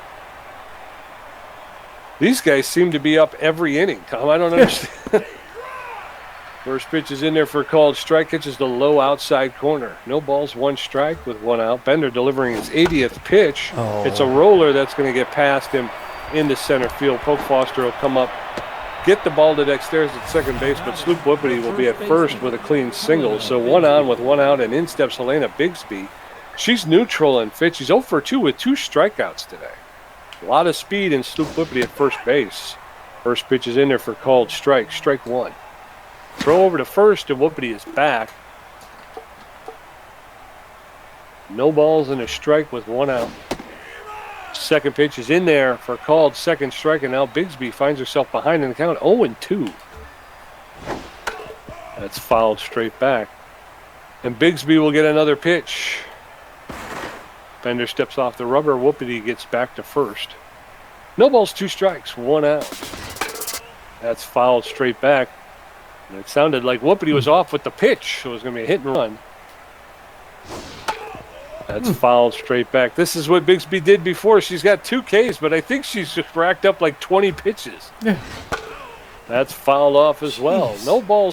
These guys seem to be up every inning, Tom. I don't understand. First pitch is in there for a called strike. Catches the low outside corner. No balls, 1 strike with 1 out. Bender delivering his 80th pitch. It's a roller that's going to get past him into center field. Polk Foster will come up, get the ball to Dexter's at second base, but Sloop Whoopity will be at first with a clean single. So 1 on with 1 out, and in steps Helena Bigsby. She's neutral and fit. She's 0 for 2 with 2 strikeouts today. A lot of speed in Sloop Whoopity at first base. First pitch is in there for called strike. Strike 1. Throw over to first, and Whoopity is back. No balls and a strike with 1 out. Second pitch is in there for called second strike, and now Bigsby finds herself behind in the count, 0-2. That's fouled straight back. And Bigsby will get another pitch. Bender steps off the rubber. Whoopity gets back to first. No balls, 2 strikes, 1 out. That's fouled straight back. And it sounded like Whoopity was off with the pitch, so it was going to be a hit and run. That's fouled straight back. This is what Bigsby did before. She's got 2 Ks, but I think she's just racked up like 20 pitches. Yeah. That's fouled off as well. No balls.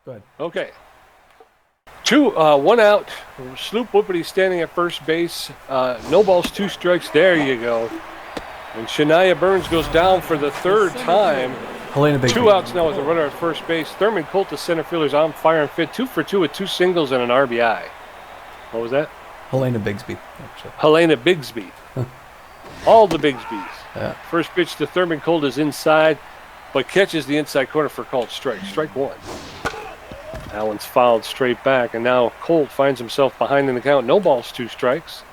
Go ahead. Okay. 1 out. Sloop Whoopity standing at first base. No balls, 2 strikes. There you go. And Shania Burns goes down for the 3rd time. Helena Bigsby. 2 outs now with a runner at first base. Thurman Colt, the center fielder's on fire and fit. 2 for 2 with 2 singles and an RBI. What was that? Helena Bigsby. Actually. Helena Bigsby. All the Bigsbys. Yeah. First pitch to Thurman Colt is inside, but catches the inside corner for called strike. Strike 1. That one's fouled straight back, and now Colt finds himself behind in the count. No balls, 2 strikes.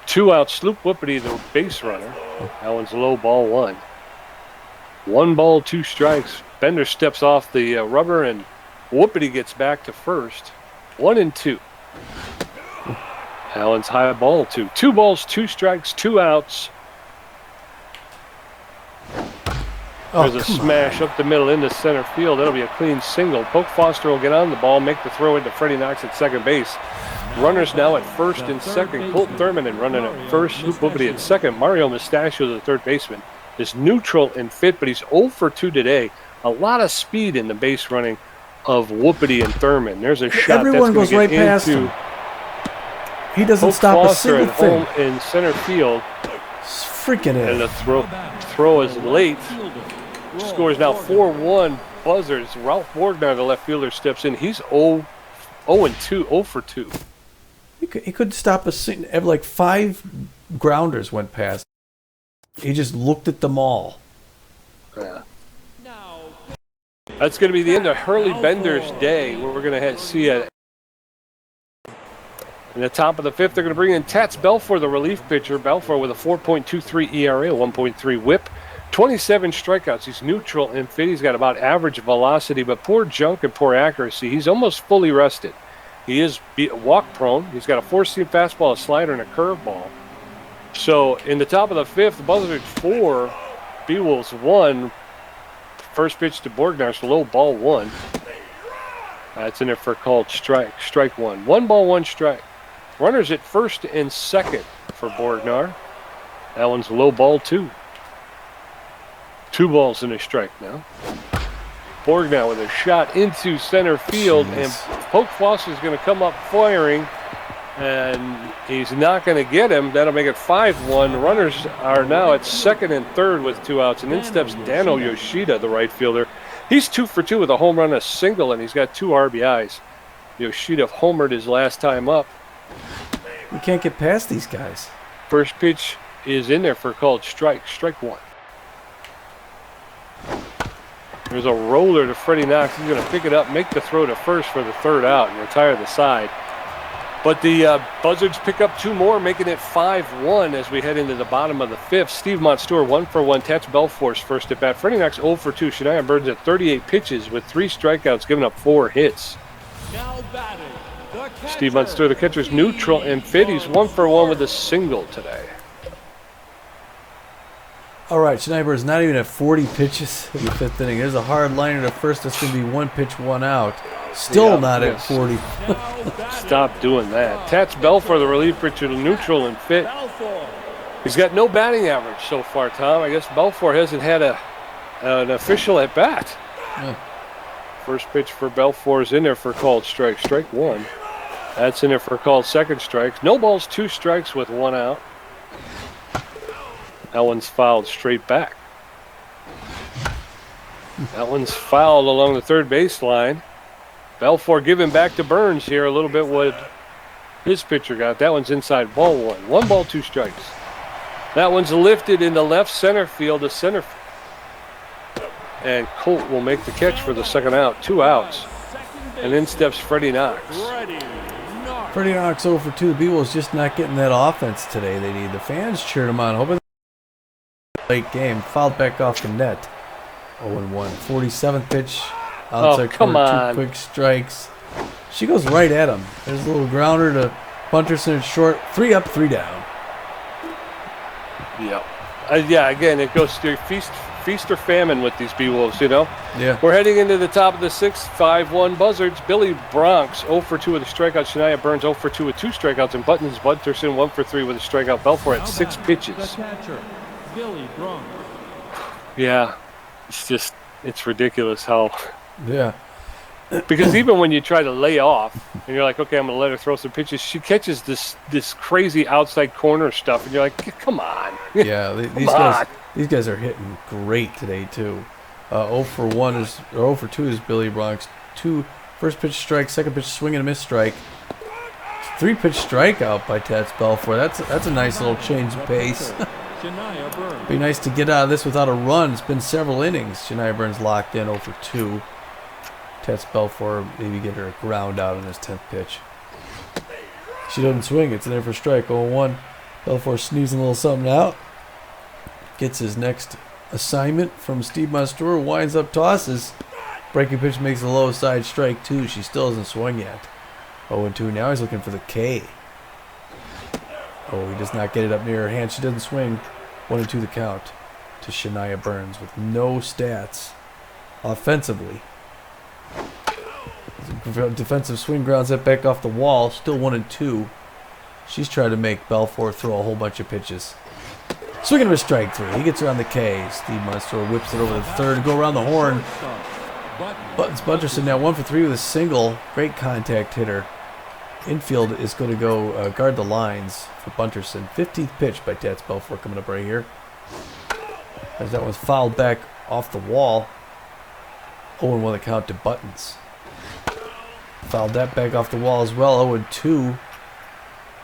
2 outs. Sloop Whoopity, the base runner. That one's low ball 1. 1 ball, 2 strikes. Bender steps off the rubber, and Whoopity gets back to first. 1-2. Allen's high ball 2. 2 balls, 2 strikes, 2 outs. There's a smash up the middle into center field. That'll be a clean single. Polk Foster will get on the ball, make the throw into Freddie Knox at second base. Runners now at first and second. Colt Thurman and running at first. Luke Whoopity at second. Mario Mustachio, the third baseman, is neutral and fit, but he's 0 for 2 today. A lot of speed in the base running of Whoopity and Thurman. There's a shot. Everyone goes right past him. He doesn't Polk stop Foster a single thing. Home in center field. It's freaking it. And the throw is late. Score is now 4-1 Buzzards. Ralph Borgnar, the left fielder, steps in. He's 0 for 2. He couldn't stop a single. Like 5 grounders went past. He just looked at them all. Yeah. That's going to be the end of Hurley Bender's day, where we're going to see it. In the top of the 5th, they're going to bring in Tats Belfour, the relief pitcher. Belfour with a 4.23 ERA, a 1.3 WHIP, 27 strikeouts. He's neutral and fit. He's got about average velocity, but poor junk and poor accuracy. He's almost fully rested. He is walk prone. He's got a 4-seam fastball, a slider, and a curveball. So in the top of the 5th, Buzzards 4, Beewolves 1. First pitch to Borgnar's low ball 1. That's in there for a called strike. Strike 1. 1 ball, 1 strike. Runners at first and second for Borgnar. That one's low ball 2. 2 balls and a strike now. Borgnar with a shot into center field, and Polk Foster's going to come up firing, and he's not going to get him. That'll make it 5-1. Runners are now at second and third with 2 outs, and in steps Dano Yoshida, the right fielder. He's 2 for 2 with a home run, a single, and he's got 2 RBIs. Yoshida homered his last time up. We can't get past these guys. First pitch is in there for a called strike. Strike 1. There's a roller to Freddie Knox. He's going to pick it up, make the throw to first for the 3rd out, and retire the side. But the Buzzards pick up 2 more, making it 5-1 as we head into the bottom of the 5th. Steve Monstour 1 for 1. Tats Belfour's first at bat. Freddie Knox 0 for 2. Shania Burns at 38 pitches with 3 strikeouts, giving up 4 hits. Now batting, the catcher. Steve Monstour, the catcher's neutral and fit. He's 1 for 1 with a single today. All right, Shania Burns not even at 40 pitches in the 5th inning. There's a hard liner to first. That's going to be 1 pitch, 1 out. Still not at 40. Stop doing that. Tats Belfour, the relief pitcher, neutral and fit. He's got no batting average so far, Tom. I guess Belfour hasn't had an official at bat. Yeah. First pitch for Belfour is in there for called strike. Strike 1. That's in there for called second strike. No balls, 2 strikes with 1 out. That one's fouled straight back. That one's fouled along the third baseline. Belfour giving back to Burns here a little bit what his pitcher got. That one's inside ball 1. 1 ball, 2 strikes. That one's lifted into left center field. And Colt will make the catch for the 2nd out. 2 outs. And in steps Freddie Knox. Freddie Knox 0 for 2. The Beewolves just not getting that offense today they need. The fans cheered him on, hoping late game. Fouled back off the net. 0-1. 47th pitch. Outside corner, 2 quick strikes. She goes right at him. There's a little grounder to Punterson at short. 3 up, 3 down. Yep. Yeah, again, it goes to feast or famine with these Beewolves, you know? Yeah. We're heading into the top of the 6th, 5-1 Buzzards. Billy Bronx 0 for 2 with a strikeout. Shania Burns 0 for 2 with 2 strikeouts. And Buttons Punterson 1 for 3 with a strikeout. Belfour at 6 pitches. The catcher, Billy Bronx. Yeah, it's ridiculous how... Yeah. Because even when you try to lay off and you're like, okay, I'm going to let her throw some pitches, she catches this crazy outside corner stuff, and you're like, come on. Yeah, these guys are hitting great today too. 0 for 2 is Billy Bronx. 2 first pitch strike, second pitch swing and a miss strike. 3 pitch strikeout by Tats Belfour. That's a nice little change of pace. Be nice to get out of this without a run. It's been several innings. Shania Burns locked in 0 for 2. Tats Belfour maybe get her a ground out on his 10th pitch. She doesn't swing. It's in there for strike. 0-1. Belfour sneezing a little something out. Gets his next assignment from Steve Montour. Winds up, tosses. Breaking pitch makes a low side strike, 2. She still hasn't swung yet. 0-2. Now he's looking for the K. Oh, he does not get it up near her hand. She doesn't swing. 1-2 the count to Shania Burns with no stats offensively. Defensive swing grounds that back off the wall. Still 1-2. She's trying to make Belfort throw a whole bunch of pitches. Swinging to a strike 3. He gets around the K. Steve Munster whips it over the third to go around the horn. Buttons Bunterson now 1 for 3 with a single. Great contact hitter. Infield is going to go guard the lines for Bunterson. 15th pitch by Tats Belfort coming up right here. As that was fouled back off the wall. 0-1 the count to Buttons. Fouled that back off the wall as well. 0-2.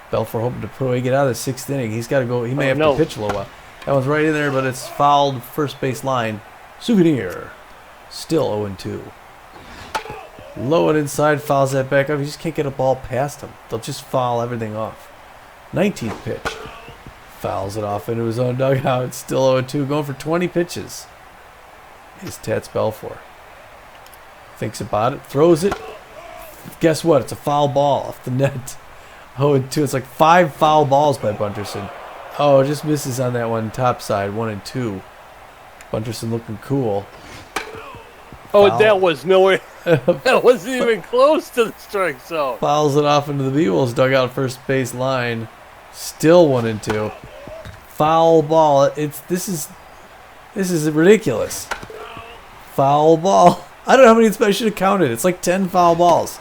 Belfort hoping to put away, get out of the 6th inning. He's got to go. He may have to pitch a little while. That one's right in there, but it's fouled first base line. Souvenir. Still 0-2. Low and inside, fouls that back up. You just can't get a ball past him. They'll just foul everything off. 19th pitch. Fouls it off into his own dugout. It's still 0-2. Going for 20 pitches. Is Tats Belfort. Thinks about it. Throws it. Guess what? It's a foul ball off the net. 0-2. It's like 5 foul balls by Bunterson. Oh, just misses on that one top side. 1-2. Bunterson looking cool. Oh, foul. That was nowhere. That wasn't even close to the strike zone. Fouls it off into the Beewolves dugout first base line. Still 1-2. Foul ball. This is ridiculous. Foul ball. I don't know how many I should have counted. It's like 10 foul balls.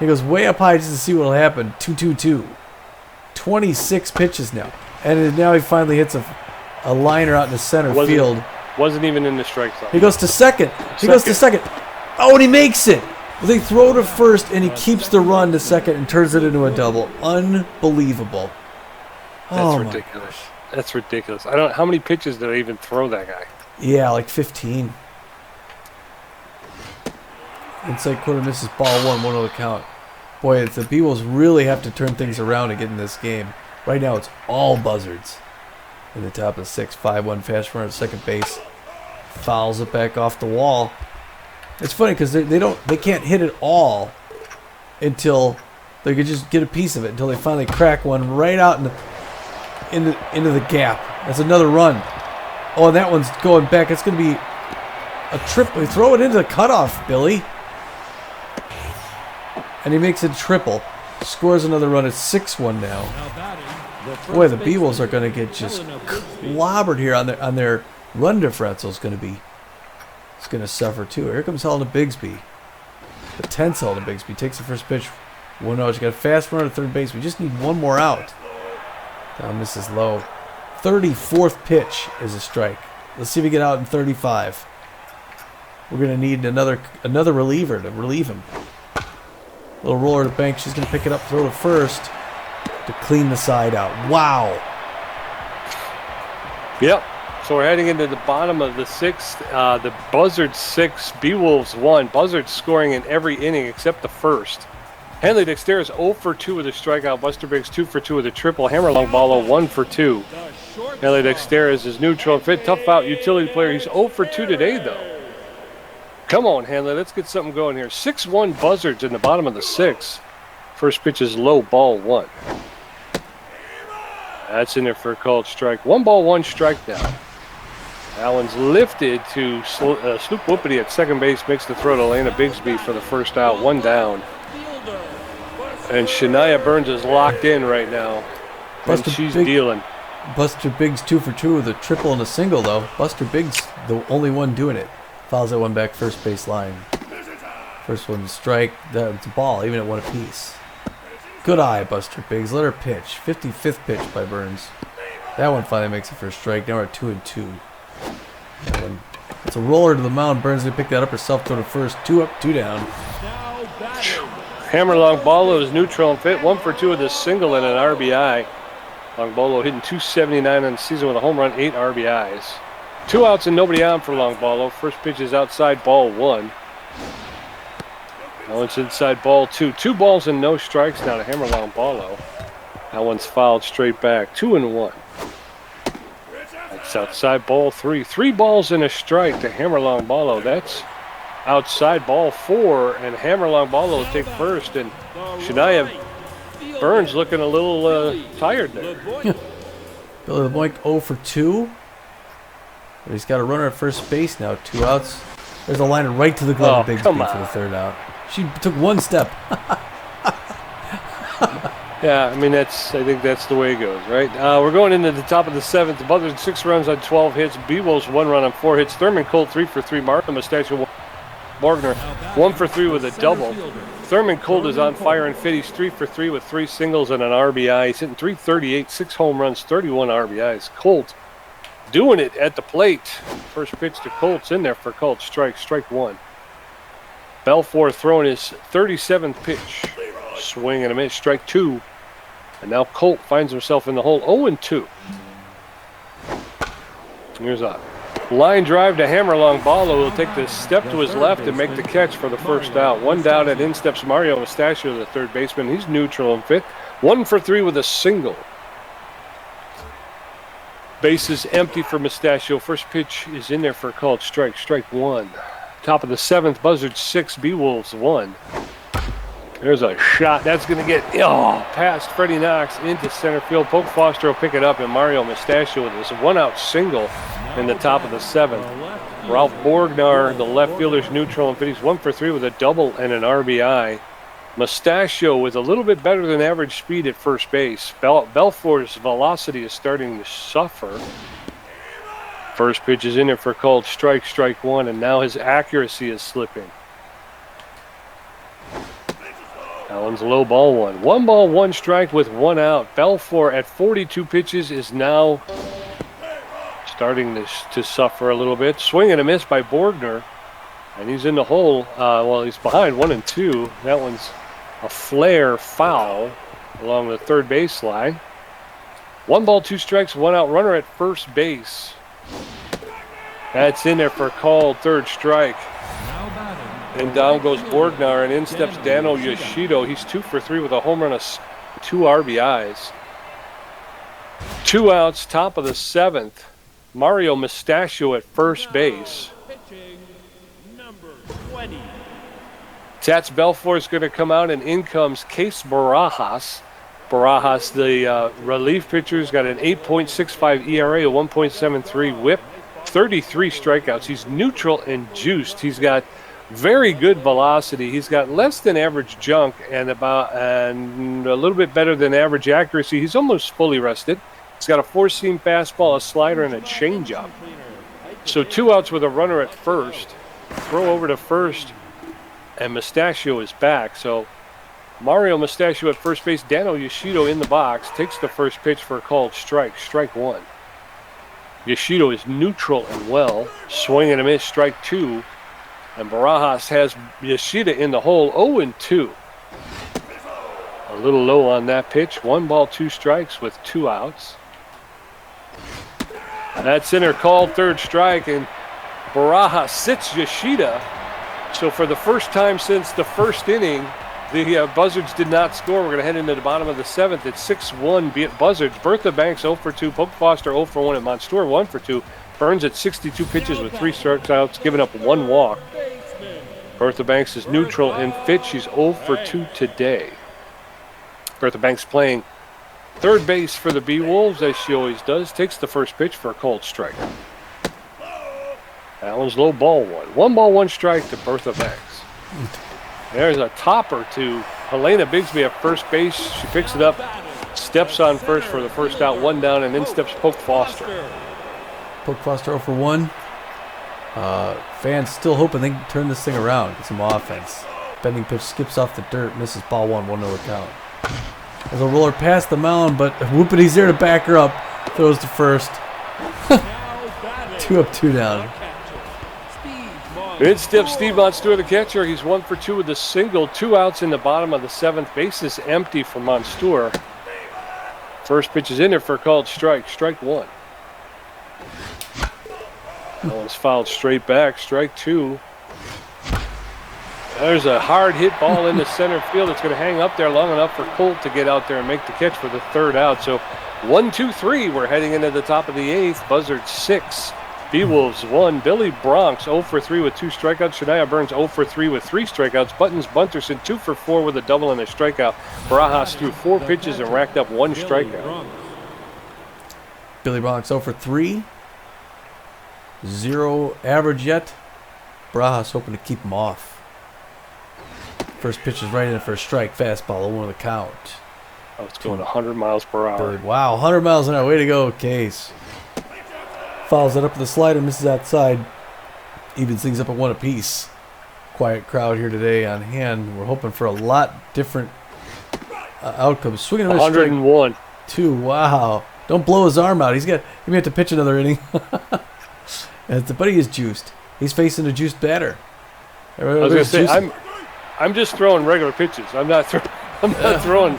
He goes way up high just to see what will happen. 2-2-2. 26 pitches now. And now he finally hits a liner out in the center field. Wasn't even in the strike zone. He goes to second. Oh, and he makes it. Well, they throw to first, and he keeps the run to second and turns it into a double. Unbelievable. That's ridiculous. That's ridiculous. I don't. How many pitches did I even throw that guy? Yeah, like 15. Inside quarter misses ball 1-1 count. Boy, the Beewolves really have to turn things around to get in this game. Right now, it's all Buzzards. In the top of the 6th, 5-1 fast runner at second base. Fouls it back off the wall. It's funny because they can't hit it all until they could just get a piece of it until they finally crack one right out into the gap. That's another run. Oh, and that one's going back. It's going to be a triple. Throw it into the cutoff, Billy. And he makes it triple. Scores another run. It's 6-1 now. Boy, the Beewolves are going to get just clobbered here on their run differential. Is going to be. It's going to suffer too. Here comes Helena Bigsby. The 10th Helena Bigsby takes the first pitch. 1-0. She got a fast runner at third base. We just need one more out. Down misses low. 34th pitch is a strike. Let's see if we get out in 35. We're going to need another reliever to relieve him. Little roller to bank. She's going to pick it up, throw to first to clean the side out. Wow. Yep. So we're heading into the bottom of the 6th. The Buzzards 6, Beewolves 1. Buzzards scoring in every inning except the first. Hanley Dexter is 0 for 2 with a strikeout. Buster Biggs 2 for 2 with a triple. Hammer Longbalo 1 for 2. Hanley Dexter is his neutral and fit. Tough out utility player. He's 0 for 2 today, though. Come on, Hanley. Let's get something going here. 6-1 Buzzards in the bottom of the 6th. First pitch is low, ball 1. That's in there for a called strike. 1 ball, 1 strike now. Allen's lifted to Snoop Whoopity at second base. Makes the throw to Lana Bigsby for the first out. 1 down. And Shania Burns is locked in right now. And she's dealing. Buster Biggs 2 for 2 with a triple and a single, though. Buster Biggs, the only one doing it. Fouls that one back first base line. First one strike. That's a ball, even at 1 apiece. Good eye, Buster Biggs. Let her pitch. 55th pitch by Burns. That one finally makes it for a strike. Now we're at 2-2. It's a roller to the mound. Burns going to pick that up herself. Throw to first. 2 up, 2 down. Hammer Longbalo is neutral and fit. 1 for 2 with a single and an RBI. Longbalo hitting .279 on the season with a home run, 8 RBIs. 2 outs and nobody on for Longbalo. First pitch is outside, ball 1. Now it's inside, ball 2. 2 balls and no strikes now to Hammer Longbalo. That one's fouled straight back. 2-1. At It's outside ball 3. 3 balls and a strike to Hammerlong Ballo. That's outside ball 4, and Hammerlong Ballo will take first. And Shania Burns looking a little tired there. Billy LeBlanc 0 for 2. But he's got a runner at first base now. 2 outs. There's a liner right to the glove of Bigsby for the third out. She took 1 step. Yeah, I mean, I think that's the way it goes, right? We're going into the top of the 7th. The Buzzards 6 runs on 12 hits. Beewolves 1 run on 4 hits. Thurman Colt 3 for 3. Martin Mustachio Borgner 1 for 3 with a double. Thurman Colt is on fire and fit. He's 3 for 3 with 3 singles and an RBI. He's hitting .338, 6 home runs, 31 RBIs. Colt doing it at the plate. First pitch to Colt's in there for Colt. Strike 1. Belfour throwing his 37th pitch. Swing and a miss. Strike 2. And now Colt finds himself in the hole 0-2. Here's a line drive to Hammerlong Ballo. He'll take the step to his left and make the catch for the first out. 1 down and in steps Mario Mustachio, the third baseman. He's neutral and fit. 1 for 3 with a single. Bases empty for Mustachio. First pitch is in there for a called strike. Strike 1. Top of the 7th, Buzzards 6, Beewolves 1. There's a shot. That's going to get past Freddie Knox into center field. Poke Foster will pick it up, and Mario Mustachio with this 1-out single in the top of the 7th. Ralph Borgnar, the left fielder's neutral and fit. He's 1 for 3 with a double and an RBI. Mustachio with a little bit better than average speed at first base. Belfour's velocity is starting to suffer. First pitch is in there for called strike 1, and now his accuracy is slipping. Allen's low ball 1. 1 ball, 1 strike with 1 out. Belfour at 42 pitches is now starting to suffer a little bit. Swing and a miss by Borgner, and he's in the hole. He's behind 1-2. That one's a flare foul along the third base line. 1 ball, 2 strikes, 1 out. Runner at first base. That's in there for a called third strike. And down goes Borgnar, and in steps Dano Yoshido. He's 2 for 3 with a home run, 2 RBIs. 2 outs, top of the 7th. Mario Mustachio at first base. Tats Belfour is going to come out, and in comes Case Barajas. Barajas, the relief pitcher, has got an 8.65 ERA, a 1.73 WHIP, 33 strikeouts. He's neutral and juiced. He's got very good velocity. He's got less than average junk and a little bit better than average accuracy. He's almost fully rested. He's got a 4-seam fastball, a slider, and a changeup. So 2 outs with a runner at first. Throw over to first, and Mustachio is back. So Mario Mustachio at first base. Dano Yoshido in the box. Takes the first pitch for a called strike. Strike 1. Yoshido is neutral and well. Swing and a miss. Strike 2. And Barajas has Yoshida in the hole, 0-2. A little low on that pitch. 1 ball, 2 strikes with 2 outs. That center called third strike, and Barajas sits Yoshida. So for the first time since the first inning, the Buzzards did not score. We're going to head into the bottom of the 7th. It's 6-1 Buzzards. Bertha Banks 0 for 2. Poke Foster 0 for 1. And Monstour 1 for 2. Burns at 62 pitches with 3 strikeouts, giving up 1 walk. Bertha Banks is neutral and fit. She's 0 for 2 today. Bertha Banks playing third base for the Beewolves, as she always does. Takes the first pitch for a cold strike. Allen's low ball 1. 1 ball, 1 strike to Bertha Banks. There's a topper to Helena Bigsby at first base. She picks it up, steps on first for the first out, 1 down, and then steps Poke Foster. Poke Foster 0 for 1. Fans still hoping they can turn this thing around, get some offense. Bending pitch skips off the dirt, misses ball 1, 1-0 count. There's a roller past the mound, but Whoopity's there to back her up. Throws to first. 2 up, 2 down. In steps Steve Monstour, the catcher. He's 1 for 2 with a single. 2 outs in the bottom of the 7th. Base is empty for Monstour. First pitch is in there for a called strike. Strike 1. That one's fouled straight back. Strike 2. There's a hard hit ball in the center field. It's going to hang up there long enough for Colt to get out there and make the catch for the third out. So 1, 2, 3. We're heading into the top of the 8th. Buzzards 6. Beewolves 1. Billy Bronx 0 for 3 with 2 strikeouts. Shania Burns 0 for 3 with 3 strikeouts. Buttons Bunterson 2 for 4 with a double and a strikeout. Barajas threw 4 pitches and racked up 1 strikeout. Billy Bronx 0 for 3. 0 average yet. Barajas hoping to keep him off. First pitch is right in for a strike. Fastball, 0 the count. Oh, it's going 100 miles per hour. Bird. Wow, 100 miles an hour. Way to go, Case. Fouls it up with the slider, misses outside. Evens things up at 1 apiece. Quiet crowd here today on hand. We're hoping for a lot different outcomes. Swinging a 101. 2. Wow. Don't blow his arm out. He may have to pitch another inning. But he is juiced. He's facing a juiced batter. I was going to say, I'm just throwing regular pitches. I'm not throwing.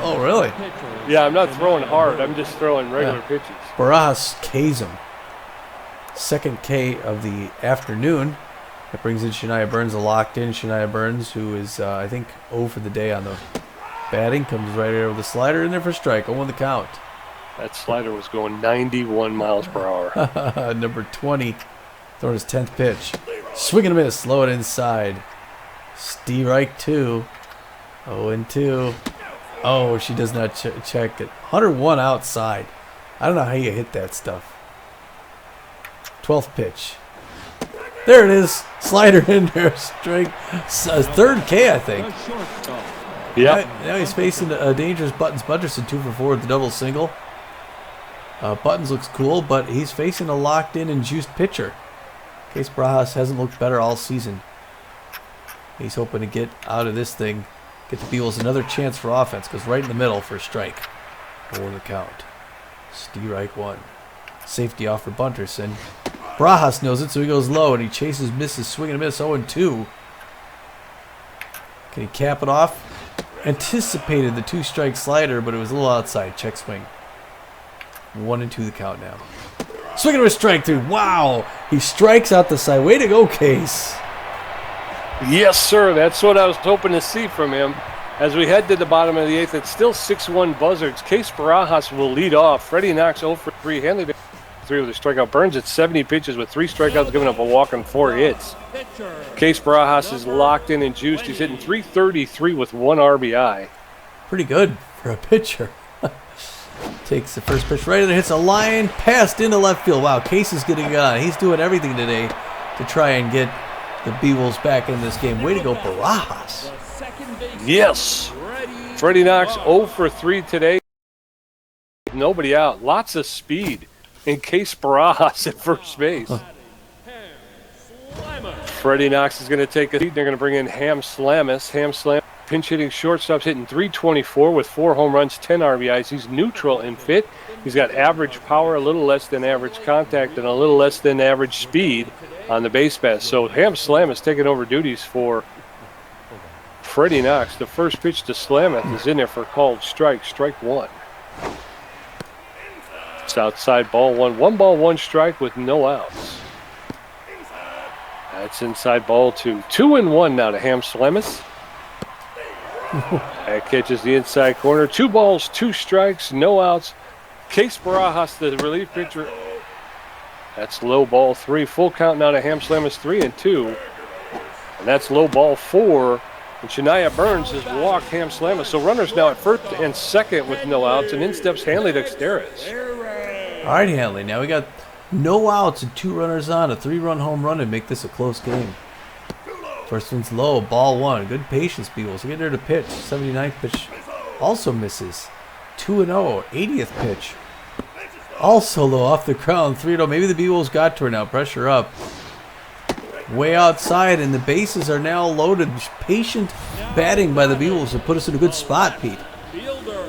Oh, really? Yeah, I'm not throwing hard. I'm just throwing regular pitches. Barajas K's him. Second K of the afternoon. That brings in Shania Burns, a locked-in Shania Burns, who is, I think, 0 for the day on the batting. Comes right here with the slider in there for strike. 0 the count. That slider was going 91 miles per hour. Number 20, throwing his 10th pitch. Swing and a miss, low it inside. Steve Reich 2. 0-2. Oh, she does not check it. 101 outside. I don't know how you hit that stuff. 12th pitch. There it is. Slider in there. Strike. Third K, I think. Yeah. Now he's facing a dangerous Buttons Bunterson 2 for 4 with the double single. Buttons looks cool, but he's facing a locked-in and juiced pitcher. Case Barajas hasn't looked better all season. He's hoping to get out of this thing, get the Beewolves another chance for offense, goes right in the middle for a strike. 0 the count. Steve Reich 1. Safety off for Bunterson. Barajas knows it, so he goes low, and he chases, misses, swing and a miss, 0-2. Can he cap it off? Anticipated the 2-strike slider, but it was a little outside. Check swing. 1-2 the count now. Swinging to a strike 3. Wow! He strikes out the side. Way to go, Case. Yes, sir. That's what I was hoping to see from him. As we head to the bottom of the 8th, it's still 6-1 Buzzards. Case Barajas will lead off. Freddie Knox 0 for 3. Hanley 3 with a strikeout. Burns at 70 pitches with 3 strikeouts, giving up a walk and 4 hits. Case Barajas is locked in and juiced. He's hitting .333 with 1 RBI. Pretty good for a pitcher. Takes the first pitch right there, hits a line, passed into left field. Wow, Case is getting it on. He's doing everything today to try and get the Beewolves back in this game. Way to go, Barajas. Yes. Freddie Knox 0 for 3 today. Nobody out. Lots of speed in Case Barajas at first base. Freddie Knox is going to take a seat. They're going to bring in Ham Slamus. Ham Slamus, pinch hitting shortstops, hitting .324 with 4 home runs, 10 RBIs. He's neutral and fit. He's got average power, a little less than average contact, and a little less than average speed on the base pass. So Ham Slamus taking over duties for Freddie Knox. The first pitch to Slamus is in there for a called strike. Strike 1. It's outside ball 1. 1 ball, 1 strike with no outs. That's inside ball 2. 2-1 now to Ham Slamus. That catches the inside corner. 2 balls, 2 strikes, no outs. Case Barajas, the relief pitcher. That's low ball 3. Full count now to Ham Slamus, 3-2. And that's low ball 4. And Shania Burns has walked Ham Slamus. So runners now at first and second with no outs. And in steps Hanley Dexteris. All right, Hanley. Now we got no outs and 2 runners on. A 3-run home run and make this a close game. First one's low, ball 1. Good patience, Beewolves. Get there to pitch. 79th pitch also misses. 2-0. 80th pitch. Also low off the ground. 3-0. Maybe the Beewolves got to her now. Pressure up. Way outside, and the bases are now loaded. Patient batting by the Beewolves to put us in a good spot, Pete.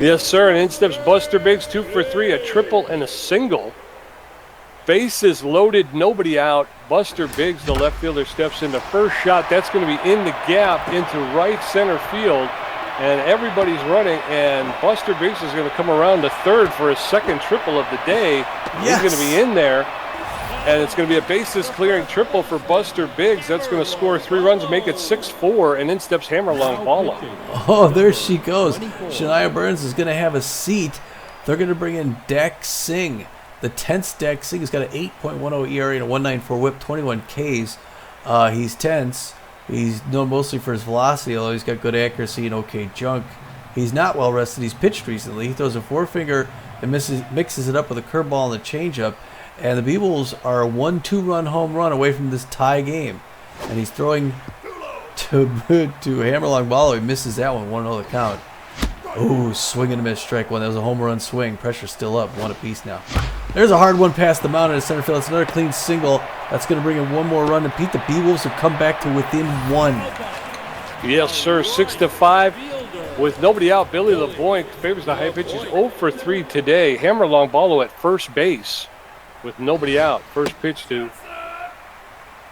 Yes, sir. And in steps Buster Biggs, 2 for 3, a triple and a single. Bases loaded, nobody out. Buster Biggs, the left fielder, steps in the first shot. That's going to be in the gap into right center field. And everybody's running, and Buster Biggs is going to come around to third for his second triple of the day. Yes. He's going to be in there, and it's going to be a bases-clearing triple for Buster Biggs. That's going to score 3 runs, make it 6-4, and in steps Hammerlong Paula. Oh, there she goes. Shania Burns is going to have a seat they're going to bring in Dak Singh. The tense Dak Singh has got an 8.10 ERA and a 1.94 whip, 21 Ks. He's tense. He's known mostly for his velocity, although he's got good accuracy and okay junk. He's not well rested. He's pitched recently. He throws a four-finger and mixes it up with a curveball and a changeup. And the Beewolves are a 1-2-run home run away from this tie game. And he's throwing to hammer long ball. He misses that one, 1-0 the count. Ooh, swing and a miss, strike one. That was a home run swing. Pressure's still up, one apiece now. There's a hard one past the mound in center field. It's another clean single. That's going to bring in one more run. And Pete, the Beewolves have come back to within one. Yes, sir. 6-5 with nobody out. Billy LeBoink favors the high pitch. He's 0 for 3 today. Hammer long ball at first base with nobody out. First pitch to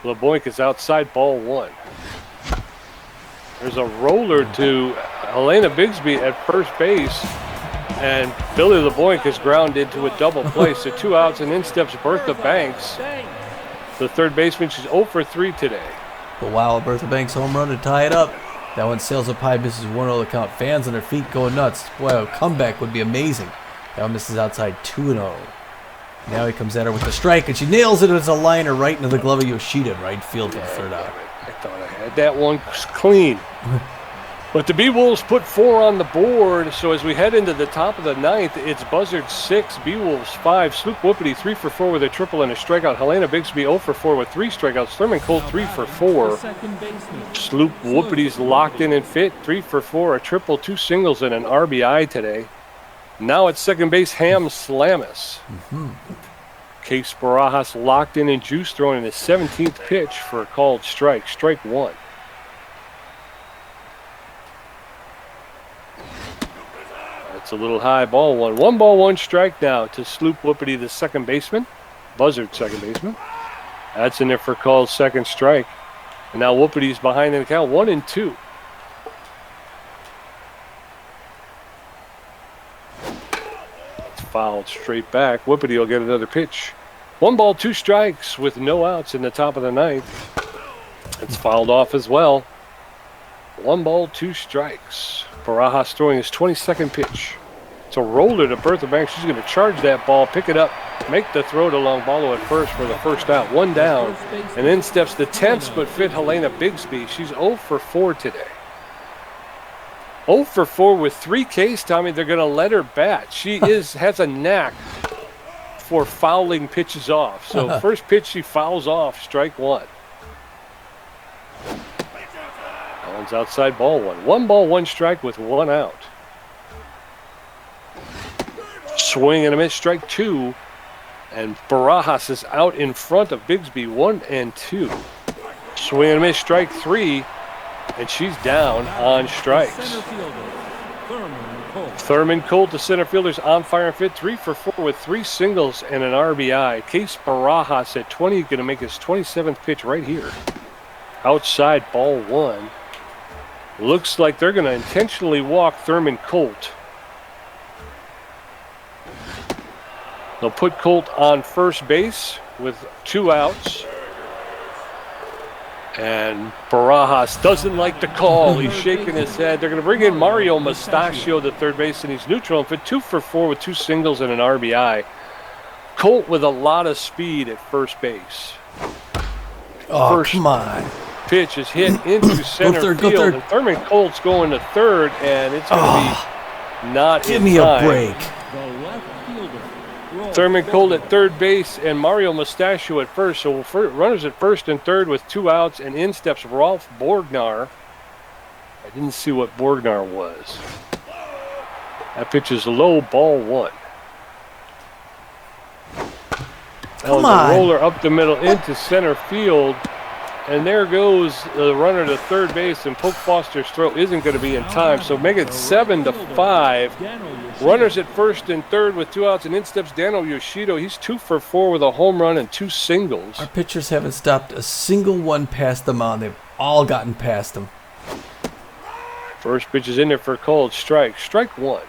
LeBoink is outside, ball one. There's a roller to Helena Bigsby at first base, and Billy LeBoink is grounded to a double play. So 2 outs, and in steps Bertha Banks, the third baseman. She's 0 for 3 today. But wow, Bertha Banks home run to tie it up. That one sails up high, misses 1-0 the count. Fans on their feet going nuts. Boy, a comeback would be amazing. That one misses outside 2-0. Now he comes at her with the strike, and she nails it as a liner right into the glove of Yoshida, right field for the third out. I thought I had that one clean. But the Beewolves put 4 on the board, so as we head into the top of the ninth, it's Buzzards 6, Beewolves 5. Sloop Whoopity 3 for 4 with a triple and a strikeout. Helena Bigsby 0 for 4 with 3 strikeouts. Thurman Colt 3 for 4. Sloop Whoopity's locked in and fit, 3 for 4, a triple, 2 singles, and an RBI today. Now at second base, Ham Slamus. Case Barajas locked in and juice, throwing in his 17th pitch for a called strike. Strike one. That's a little high, ball one. 1 ball, 1 strike now to Sloop Whoopity, the second baseman. Buzzard second baseman. That's in there for called second strike. And now Whoopity's behind in the count, 1-2. Fouled straight back. Whoopity will get another pitch. 1 ball, 2 strikes with no outs in the top of the ninth. It's fouled off as well. 1 ball, 2 strikes. Barajas throwing his 22nd pitch. It's a roller to Bertha Banks. She's going to charge that ball, pick it up, make the throw to Longballo at first for the first out. 1 down. And then steps the tense but fit Helena Bigsby. She's 0 for 4 today. 0 for 4 with 3 Ks, Tommy. They're going to let her bat. She has a knack for fouling pitches off. So first pitch she fouls off, strike one. That one's outside, ball one. 1 ball, 1 strike with 1 out. Swing and a miss, strike two. And Barajas is out in front of Bigsby, 1-2. Swing and a miss, strike 3. And she's down on strikes. Thurman Colt, the center fielder's on fire and fit, 3 for 4 with 3 singles and an RBI. Case Barajas at 20, going to make his 27th pitch right here. Outside, ball one. Looks like they're going to intentionally walk Thurman Colt. They'll put Colt on first base with 2 outs. And Barajas doesn't like the call. He's shaking his head. They're going to bring in Mario Mustachio, the third base, and he's neutral and fit, 2 for 4 with 2 singles and an RBI. Colt with a lot of speed at first base. Oh, first come on. Pitch is hit into center field. And Thurman Colt's going to third, and it's going to be not give in me time. A break. Thurman Colt at third base and Mario Mustachio at first. So runners at first and third with 2 outs, and in steps Rolf Borgnar. I didn't see what Borgnar was. That pitch is low, ball one. Come on. A roller up the middle into center field. And there goes the runner to third base, and Poke Foster's throw isn't going to be in time. So make it 7-5. Runners at first and third with 2 outs, and in steps Daniel Yoshida. He's 2 for 4 with a home run and 2 singles. Our pitchers haven't stopped a single one past the mound. They've all gotten past them. First pitch is in there for a called strike. Strike one.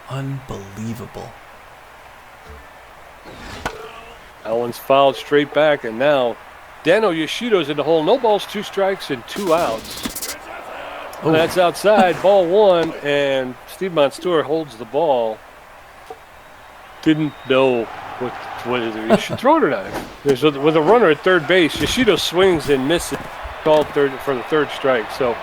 Unbelievable. That one's fouled straight back, and now Dano Yoshido's in the hole. No balls, 2 strikes, and 2 outs. That's outside, ball one, and Steve Monstour holds the ball. didn't know what is it. You should throw it or not. With a runner at third base, Yoshido swings and misses. Called third for the third strike. So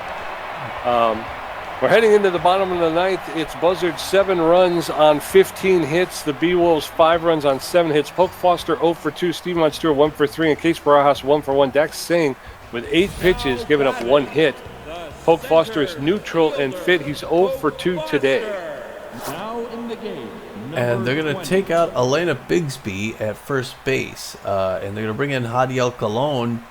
we're heading into the bottom of the ninth. It's Buzzards 7 runs on 15 hits. The Beewolves 5 runs on 7 hits. Polk Foster 0 for 2. Steve Montour 1 for 3. And Case Barajas 1 for 1. Dax Singh with 8 pitches, giving up 1 hit. Polk Foster is neutral and fit. He's 0 for 2 today. Now in the game. And they're going to take out Elena Bigsby at first base. And they're going to bring in Hadiel Colon.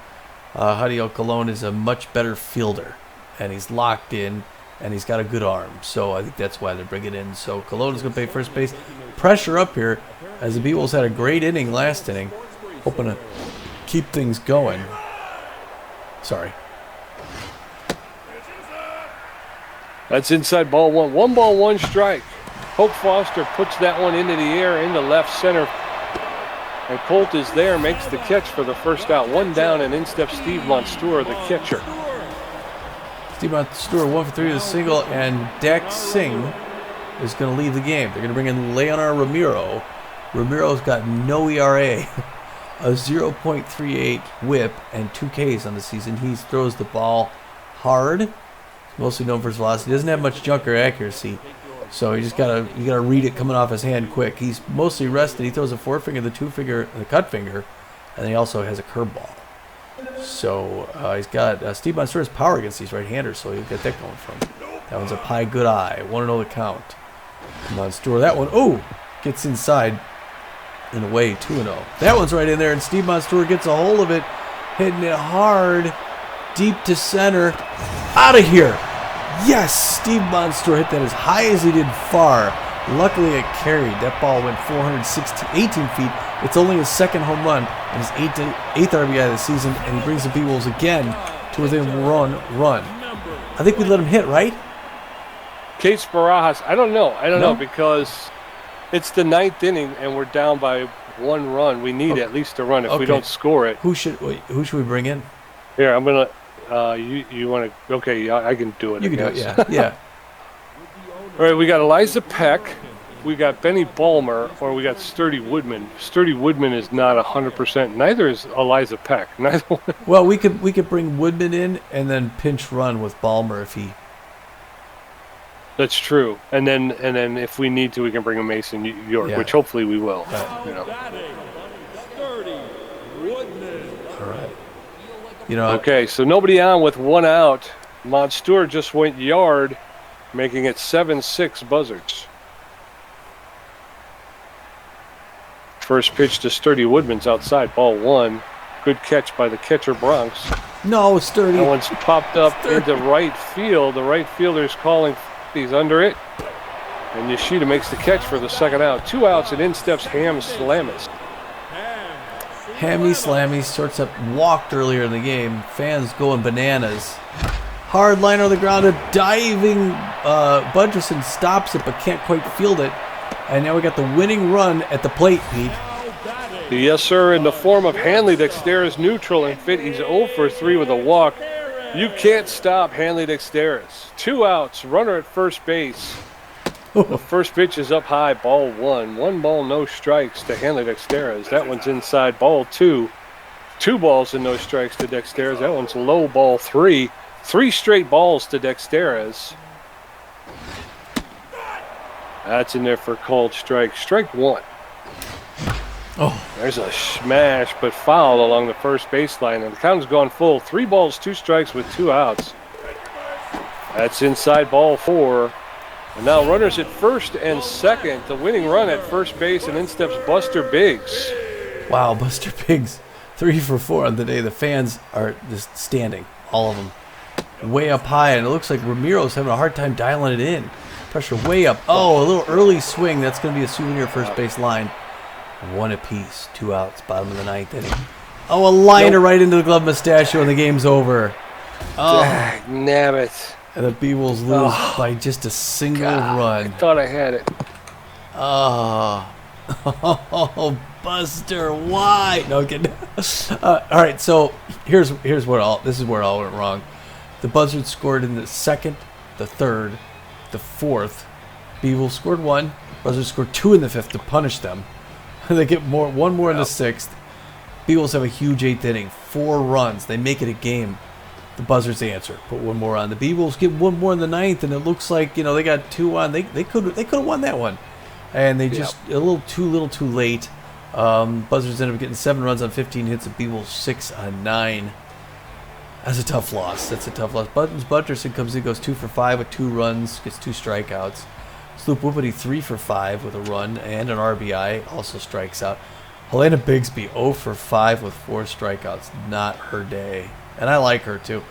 Hadiel Colon is a much better fielder. And he's locked in. And he's got a good arm. So I think that's why they're bringing in. So Colon is going to play first base. Pressure up here as the Beewolves had a great inning last inning. Hoping to keep things going. Sorry. That's inside ball 1. 1 ball, 1 strike. Polk Foster puts that one into the air, into left center. And Colt is there, makes the catch for the first out. 1 down, and in steps Steve Montour, the catcher. Steve Montour 1 for 3 with a single, and Dax Singh is going to leave the game. They're going to bring in Leonard Ramiro. Ramiro's got no ERA, a 0.38 whip, and 2 Ks on the season. He throws the ball hard. He's mostly known for his velocity. He doesn't have much junker accuracy, so you gotta read it coming off his hand quick. He's mostly rested. He throws a forefinger, the 2-finger, and the cut finger, and he also has a curveball. So he's got Steve Montour's power against these right-handers, so he'll get that going from him. That one's up high, good eye. 1-0 the count. Montour, that one, gets inside and away, 2-0. That one's right in there, and Steve Montour gets a hold of it, hitting it hard, deep to center, out of here. Yes, Steve Montour hit that as high as he did far. Luckily, it carried. That ball went 18 feet. It's only his second home run and his eighth RBI of the season, and he brings the Beewolves again to within run. I think we let him hit, right? Case Barajas, I don't know because it's the 9th inning and we're down by 1 run. We need at least a run if we don't score it. Who should we bring in? Here, I'm gonna. You want to? Okay, I can do it. You can do it. Yeah. All right, we got Eliza Peck, we got Benny Ballmer, or we got Sturdy Woodman. Sturdy Woodman is not 100%. Neither is Eliza Peck. Neither. Well, we could bring Woodman in and then pinch run with Ballmer if he. That's true. And then if we need to, we can bring a Mason York, which hopefully we will. All right. Okay, so nobody on with 1 out. Montour just went yard, making it 7-6 Buzzards. First pitch to Sturdy Woodman's outside, ball 1. Good catch by the catcher Bronx. No, Sturdy. That one's popped up into right field. The right fielder's calling. He's under it. And Yoshida makes the catch for the second out. 2 outs, and in steps Ham Slamis. Hammy Slammy, shortstop walked earlier in the game. Fans going bananas. Hard liner on the ground, a diving Budgerson stops it but can't quite field it. And now we got the winning run at the plate, Pete. Yes, sir, in the form of Hanley Dexteris, neutral and fit. He's 0 for 3 with a walk. You can't stop Hanley Dexteris. 2 outs, runner at first base. The first pitch is up high, ball 1. 1 ball, no strikes to Hanley Dexteris. That one's inside, ball 2. 2 balls and no strikes to Dexteris. That one's low, ball 3. 3 straight balls to Dexteris. That's in there for called strike. Strike 1. There's a smash, but foul along the first baseline. And the count has gone full. 3 balls, 2 strikes with 2 outs. That's inside, ball 4. And now runners at first and second. The winning run at first base, and in steps Buster Biggs. Wow, Buster Biggs, 3 for 4 on the day. The fans are just standing, all of them, way up high. And it looks like Ramiro's having a hard time dialing it in. Pressure way up. A little early swing. That's going to be a souvenir first base line. 1 apiece, 2 outs, bottom of the 9th inning. A liner right into the glove mustachio, and the game's over. Nabbit. And the Beewolves lose by just a single run. I thought I had it. Buster, why? No, I'm kidding. All right, so this is where it all went wrong. The Buzzards scored in the 2nd, the 3rd, the 4th. Beewolves scored 1. Buzzards score 2 in the 5th to punish them. They get one more in the 6th. Beewolves have a huge 8th inning, 4 runs. They make it a game. The Buzzards answer, put 1 more on. The Beewolves get 1 more in the 9th, and it looks like they got 2 on. They could have won that one, and they just a little too late. Buzzards ended up getting 7 runs on 15 hits. The Beewolves 6 on 9. That's a tough loss. Buttons Butterson comes in, goes 2 for 5 with 2 runs, gets 2 strikeouts. Sloop Whoopity 3 for 5 with a run and an RBI, also strikes out. Helena Bigsby 0 for 5 with 4 strikeouts. Not her day, and I like her too.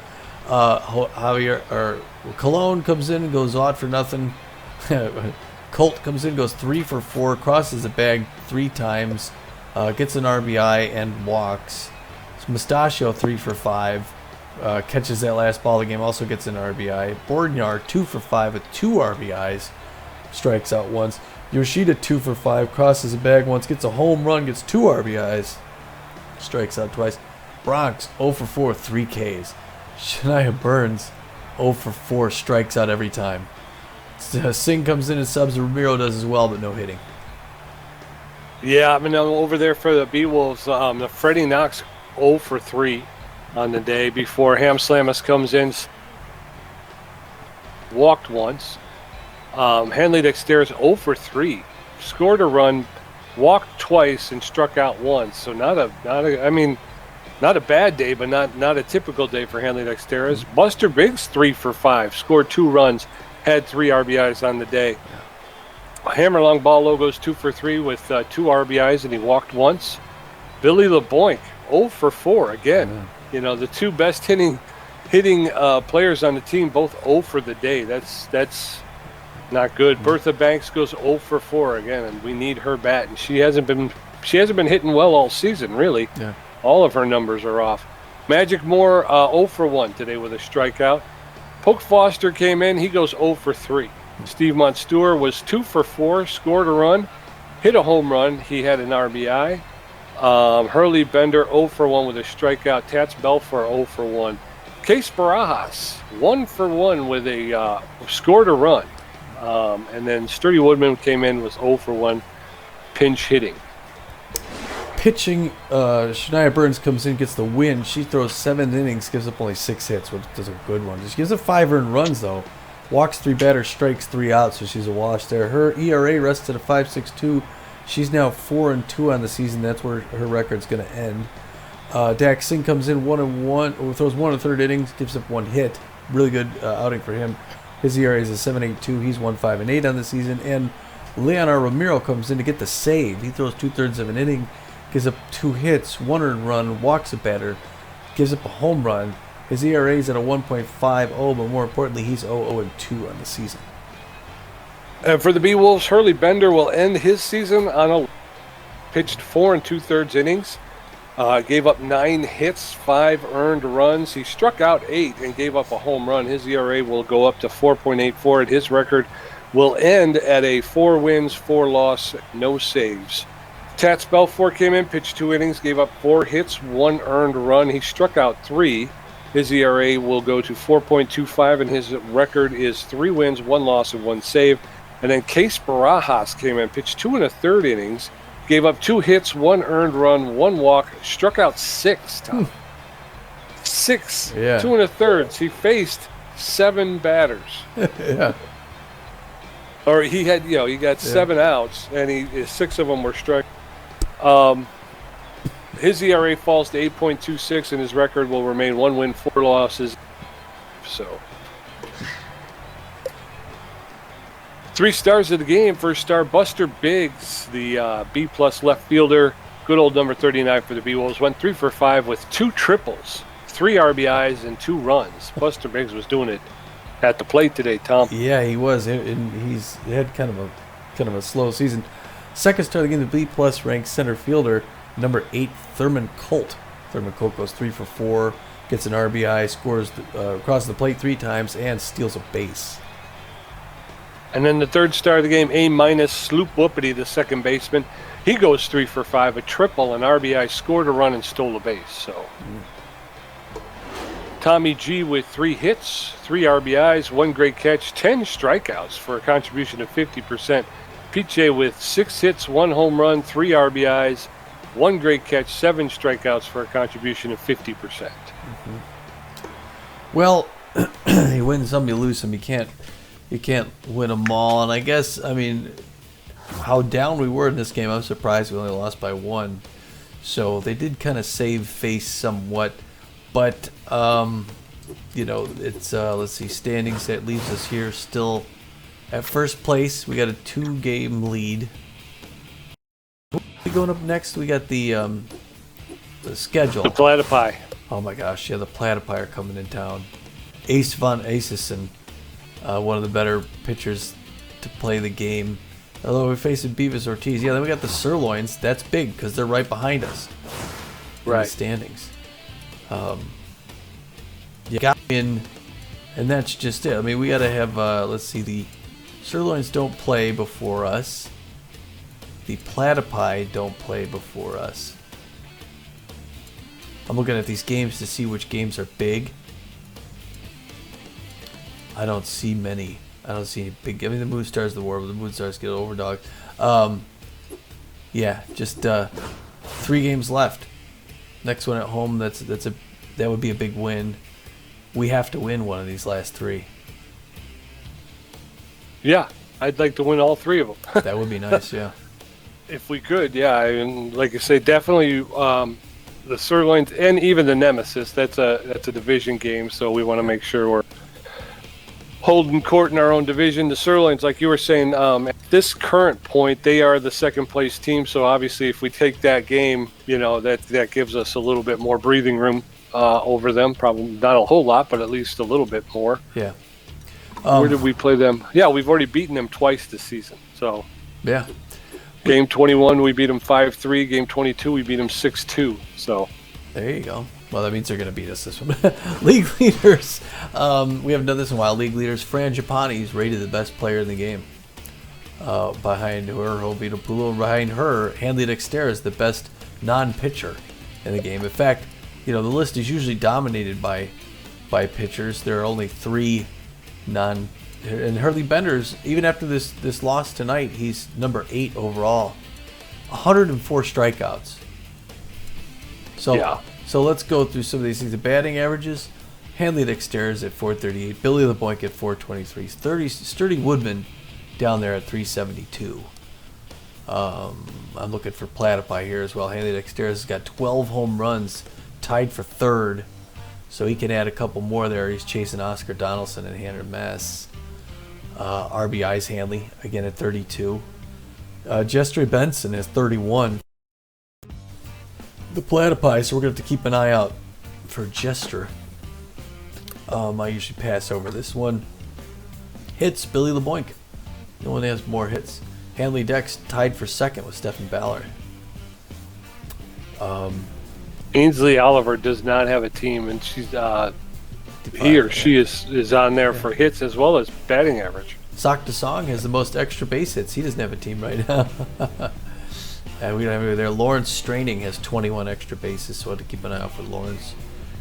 Cologne comes in and goes odd for nothing. Colt comes in, goes 3 for 4, crosses the bag 3 times, gets an RBI and walks. Mustachio 3 for 5. Catches that last ball of the game, also gets an RBI. Bordnyar 2 for 5 with 2 RBIs, strikes out once. Yoshida 2 for 5, crosses the bag once, gets a home run, gets 2 RBIs, strikes out twice. Bronx 0 for 4 with 3 Ks. Shania Burns 0 for 4, strikes out every time. Singh comes in and subs, Ramiro does as well, but no hitting. Yeah, I mean, over there for the Beewolves, the Freddie Knox 0 for 3 on the day before Ham Slamus comes in. Walked once. Hanley Dexteris 0 for 3. Scored a run, walked twice, and struck out once. So not a bad day, but not a typical day for Hanley Dexteris. Buster Biggs 3 for 5. Scored 2 runs, had 3 RBIs on the day. Hammer Long Ball Logos 2 for 3 with 2 RBIs, and he walked once. Billy LeBoink 0 for 4 again. The 2 best hitting players on the team, both 0 for the day. That's not good. Bertha Banks goes 0 for 4 again, and we need her bat. And she hasn't been hitting well all season, really. Yeah. All of her numbers are off. Magic Moore 0 for 1 today with a strikeout. Poke Foster came in. He goes 0 for 3. Steve Monstour was 2 for 4, scored a run, hit a home run. He had an RBI. Hurley Bender 0 for 1 with a strikeout. Tats Belfour 0 for 1. Case Barajas 1 for 1 with a scored a run. And then Sturdy Woodman came in, was 0 for 1, pinch hitting. Pitching, Shania Burns comes in, gets the win. She throws 7 innings, gives up only 6 hits, which is a good one. She gives up 5 earned runs, though. Walks 3 batters, strikes 3 out, so she's a wash there. Her ERA rested at 5.62. She's now 4-2 on the season. That's where her record's going to end. Dax Singh comes in 1-1, throws 1 1/3 innings, gives up 1 hit. Really good outing for him. His ERA is a 7.82. He's 1-5-8 on the season. And Leonard Ramiro comes in to get the save. He throws 2/3 of an inning, gives up 2 hits, 1 earned run, walks a batter, gives up a home run. His ERA is at a 1.50, but more importantly, he's 0-2 on the season. And for the Beewolves, Hurley Bender will end his season on a pitched 4 2/3 innings. Gave up 9 hits, 5 earned runs. He struck out 8 and gave up a home run. His ERA will go up to 4.84, and his record will end at a 4 wins, 4 loss, no saves. Tats Belfour came in, pitched 2 innings, gave up 4 hits, 1 earned run. He struck out 3. His ERA will go to 4.25, and his record is 3 wins, 1 loss, and 1 save. And then Case Barajas came in, pitched 2 1/3 innings, gave up 2 hits, 1 earned run, 1 walk, struck out 6, Tom. 6, 2 1/3. He faced 7 batters. Yeah. Or he got 7 outs, and 6 of them were strike. His ERA falls to 8.26, and his record will remain 1 win, 4 losses. So, 3 stars of the game. First star, Buster Biggs, the B+ left fielder. Good old number 39 for the Beewolves. Went 3 for 5 with 2 triples, 3 RBIs, and 2 runs. Buster Biggs was doing it at the plate today, Tom. Yeah, he was. And he had kind of a slow season. Second star of the game, the B+ ranked center fielder, number 8, Thurman Colt. Thurman Colt goes 3 for 4, gets an RBI, scores, crosses the plate 3 times, and steals a base. And then the third star of the game, A- Sloop Whoopity, the second baseman. He goes 3 for 5, a triple, an RBI, scored a run, and stole a base. So, Tommy G with 3 hits, 3 RBIs, 1 great catch, 10 strikeouts for a contribution of 50%. Pete J with 6 hits, 1 home run, 3 RBIs, 1 great catch, 7 strikeouts for a contribution of 50%. Mm-hmm. Well, you win some, you lose some. You can't win them all. And I guess, I mean, how down we were in this game, I'm surprised we only lost by 1. So they did kind of save face somewhat. But, it's, let's see, standings, that leaves us here still at first place. We got a 2-game lead. Going up next, we got the schedule. The Platypi. Oh my gosh, yeah, the Platypi are coming in town. Ace von Acesen, one of the better pitchers to play the game. Although we're facing Beavis Ortiz. Yeah, then we got the Sirloins. That's big because they're right behind us in the standings. You got in, and that's just it. I mean, we got to have, let's see, the Sirloins don't play before us. The Platypi don't play before us. I'm looking at these games to see which games are big. I don't see many. I don't see any big. I mean, the Moon Stars, the War, but the Moon Stars get overdogged. Yeah, just 3 games left. Next one at home. That would be a big win. We have to win one of these last 3. Yeah, I'd like to win all 3 of them. That would be nice. Yeah. If we could, yeah, and like I say, definitely the Sirloins and even the Nemesis. That's a division game, so we want to make sure we're holding court in our own division. The Sirloins, like you were saying, at this current point, they are the second place team. So obviously, if we take that game, that gives us a little bit more breathing room over them. Probably not a whole lot, but at least a little bit more. Yeah. Where did we play them? Yeah, we've already beaten them twice this season. So yeah. Game 21, we beat them 5-3. Game 22, we beat them 6-2. So there you go. Well, that means they're going to beat us this one. League leaders. We haven't done this in a while. League leaders. Fran Giappani is rated the best player in the game. Behind her, Jovita Pulo. Behind her, Hanley Dexter is the best non-pitcher in the game. In fact, the list is usually dominated by pitchers. There are only 3 non. And Hurley Bender's, even after this loss tonight, he's number 8 overall. 104 strikeouts. So yeah. So let's go through some of these things. The batting averages, Hanley Dexter is at 438, Billy LeBoink at 423, Sturdy Woodman down there at 372. I'm looking for Platypi here as well. Hanley Dexter has got 12 home runs, tied for 3rd, so he can add a couple more there. He's chasing Oscar Donaldson and Hannah Mess. RBI's Hanley, again at 32. Jester Benson has 31. The Platypi, so we're going to have to keep an eye out for Jester. I usually pass over this one. Hits, Billy LeBoink. No one has more hits. Hanley Dex tied for 2nd with Stephen Ballard. Ainsley Oliver does not have a team, and she's he or she is on there for hits as well as batting average. Sock De Song has the most extra base hits. He doesn't have a team right now. And we don't have anybody there. Lawrence Straining has 21 extra bases, so I have to keep an eye out for Lawrence.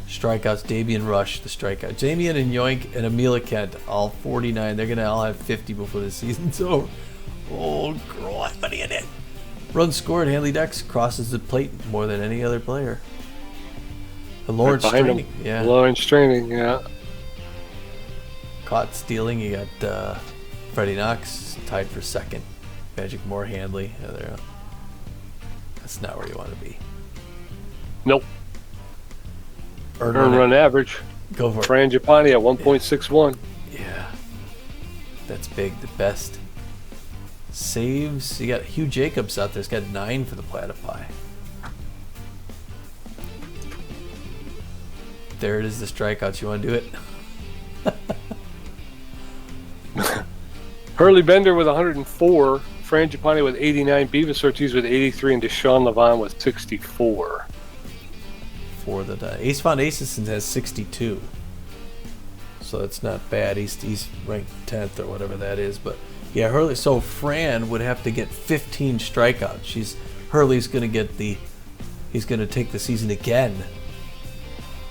Strikeouts, Damian Rush, the strikeout. Damian and Yoink and Amelia Kent, all 49. They're going to all have 50 before the season's over. Oh, girl, I'm money in it. Runs scored, Hanley Dex crosses the plate more than any other player. And Lawrence Straining. Yeah. Lawrence Straining, yeah. Caught stealing, you got Freddie Knox tied for 2nd. Magic Moore, Hanley. Yeah, there. That's not where you want to be. Nope. Earned run average. Go for it. Fran Giappani at 1.61. Yeah. That's big. The best. Saves. You got Hugh Jacobs out there. He's got 9 for the Platypi. There it is, the strikeouts. You want to do it? Hurley Bender with 104. Fran Giappani with 89, Beavis Ortiz with 83, and Deshaun Levon with 64. For the Ace von Acesen has 62, so that's not bad. He's ranked 10th or whatever that is. But yeah, Hurley. So Fran would have to get 15 strikeouts. Hurley's going to get he's going to take the season again.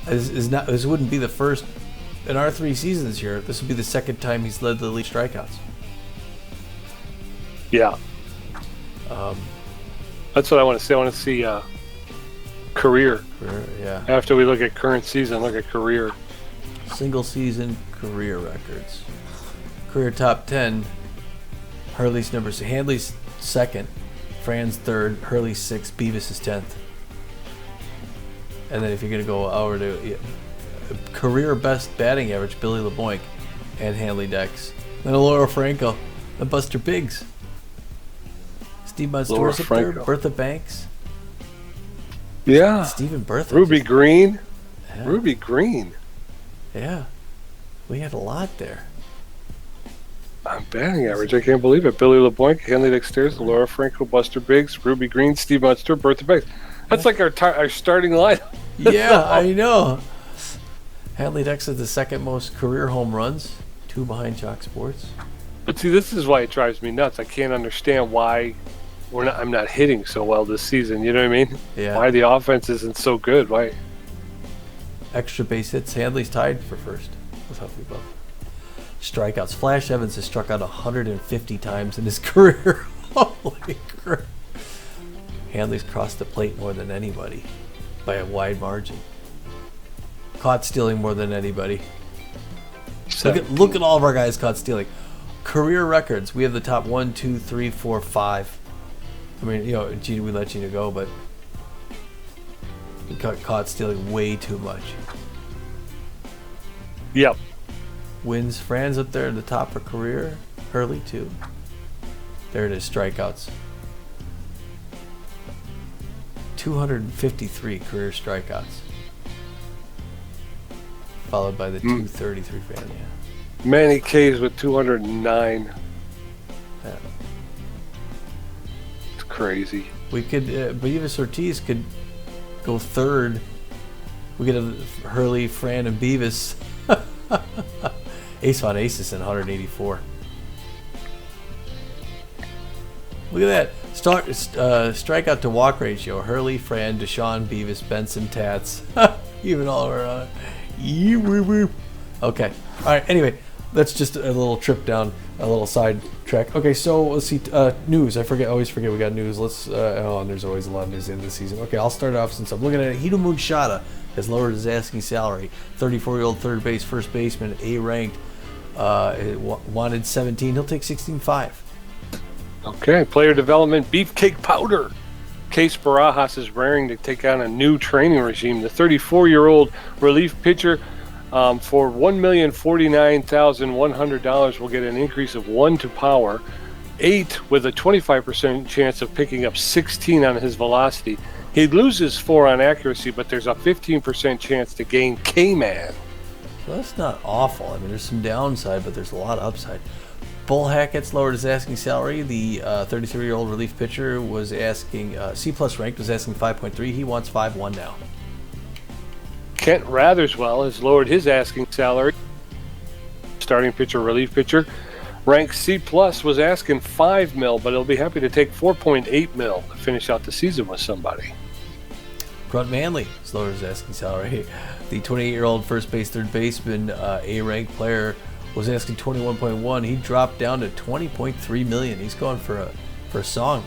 This wouldn't be the first in our 3 seasons here. This would be the 2nd time he's led the league strikeouts. Yeah. That's what I want to see. I want to see career. Yeah. After we look at current season, look at career. Single season career records. Career top 10. Hurley's Handley's second. Fran's third. Hurley's sixth. Beavis is 10th. And then if you're going to go over to career best batting average, Billy LeBoink and Hanley Dex. Then Laura Franco and Buster Biggs. Steve Monstores up there. Bertha Banks. Yeah. Stephen Bertha. Ruby Green. Yeah. Ruby Green. Yeah. We had a lot there. Batting average, I can't believe it. Billy LeBoink, Hanley Dexter's, Laura Franco, Buster Biggs, Ruby Green, Steve Munster, Bertha Banks. That's like our starting line. Yeah, I know. Hanley Dex is the second most career home runs, 2 behind Chalk Sports. But see, this is why it drives me nuts. I can't understand why I'm not hitting so well this season. You know what I mean? Yeah. Why the offense isn't so good? Why? Extra base hits. Hanley's tied for first with Huffy Buff. Strikeouts. Flash Evans has struck out 150 times in his career. Holy crap. Hanley's crossed the plate more than anybody by a wide margin. Caught stealing more than anybody. Look at all of our guys caught stealing. Career records. We have the top 1, 2, 3, 4, 5. I mean, Gina, we let Gina go, but he got caught stealing way too much. Yep. Wins. Fran's up there in the top for career. Hurley too. There it is. Strikeouts. 253 career strikeouts. Followed by the 233 Fran. Yeah. Manny K's with 209. Yeah. It's crazy. We could. Beavis Ortiz could go third. We could have Hurley, Fran, and Beavis. Ace on Aces in 184. Look at that. Strikeout to walk ratio. Hurley, Fran, Deshaun, Beavis, Benson, Tats. Even all around. Okay. All right. Anyway, that's just a little trip down, a little side track. Okay, so let's see. News. Always forget we got news. And there's always a lot of news in this season. Okay, I'll start off since I'm looking at it. Hito Moonshada has lowered his asking salary. 34-year-old third base, first baseman, A ranked. Wanted 17. He'll take 16.5. Okay, player development, Beefcake Powder. Case Barajas is raring to take on a new training regime. The 34-year-old relief pitcher for $1,049,100 will get an increase of 1 to power, 8 with a 25% chance of picking up 16 on his velocity. He loses 4 on accuracy, but there's a 15% chance to gain K-Man. Well, that's not awful. I mean, there's some downside, but there's a lot of upside. Bull Hackett's lowered his asking salary. The 33-year-old relief pitcher was asking, C-plus ranked, was asking 5.3. He wants 5.1 now. Kent Ratherswell has lowered his asking salary. Starting pitcher, relief pitcher, ranked C-plus, was asking 5 mil, but he'll be happy to take 4.8 mil to finish out the season with somebody. Grunt Manley has lowered his asking salary. The 28-year-old first base, third baseman, A-ranked player, was asking 21.1. He dropped down to 20.3 million. He's going for a song.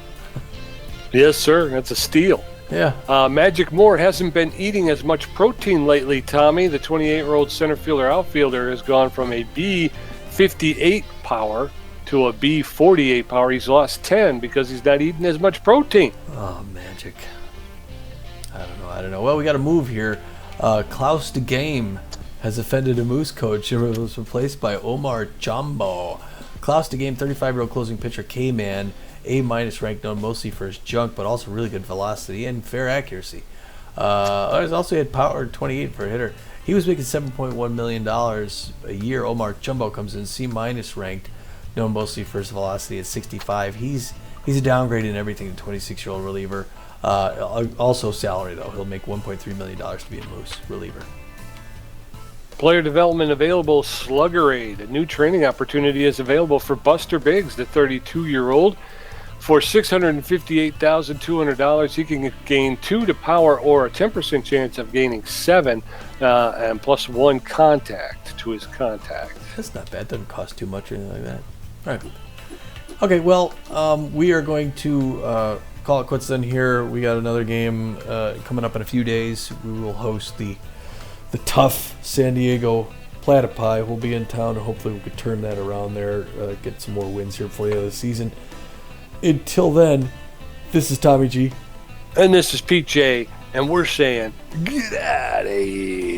Yes, sir. That's a steal. Yeah. Magic Moore hasn't been eating as much protein lately, Tommy. The 28-year-old center fielder outfielder has gone from a B58 power to a B48 power. He's lost 10 because he's not eating as much protein. Oh, Magic. I don't know. Well, we got to move here. Klaus DeGame has offended a Moose coach and was replaced by Omar Jumbo. Klaus DeGame, 35-year-old closing pitcher, K-Man, A-minus ranked, known mostly for his junk, but also really good velocity and fair accuracy. He's also had power, 28 for a hitter. He was making $7.1 million a year. Omar Jumbo comes in C-minus ranked, known mostly for his velocity at 65. He's a downgrade in everything, the 26-year-old reliever. Also salary, though. He'll make $1.3 million to be a Moose reliever. Player development available, Sluggerade. A new training opportunity is available for Buster Biggs, the 32-year-old. For $658,200, he can gain 2 to power or a 10% chance of gaining 7 and plus 1 contact to his contact. That's not bad. Doesn't cost too much or anything like that. All Okay, well, we are going to call it quits then here. We got another game coming up in a few days. We will host the tough San Diego Platypi. We'll be in town, and hopefully we could turn that around there, get some more wins here before the end of the season. Until then, this is Tommy G. And this is Pete J. And we're saying, get out of here.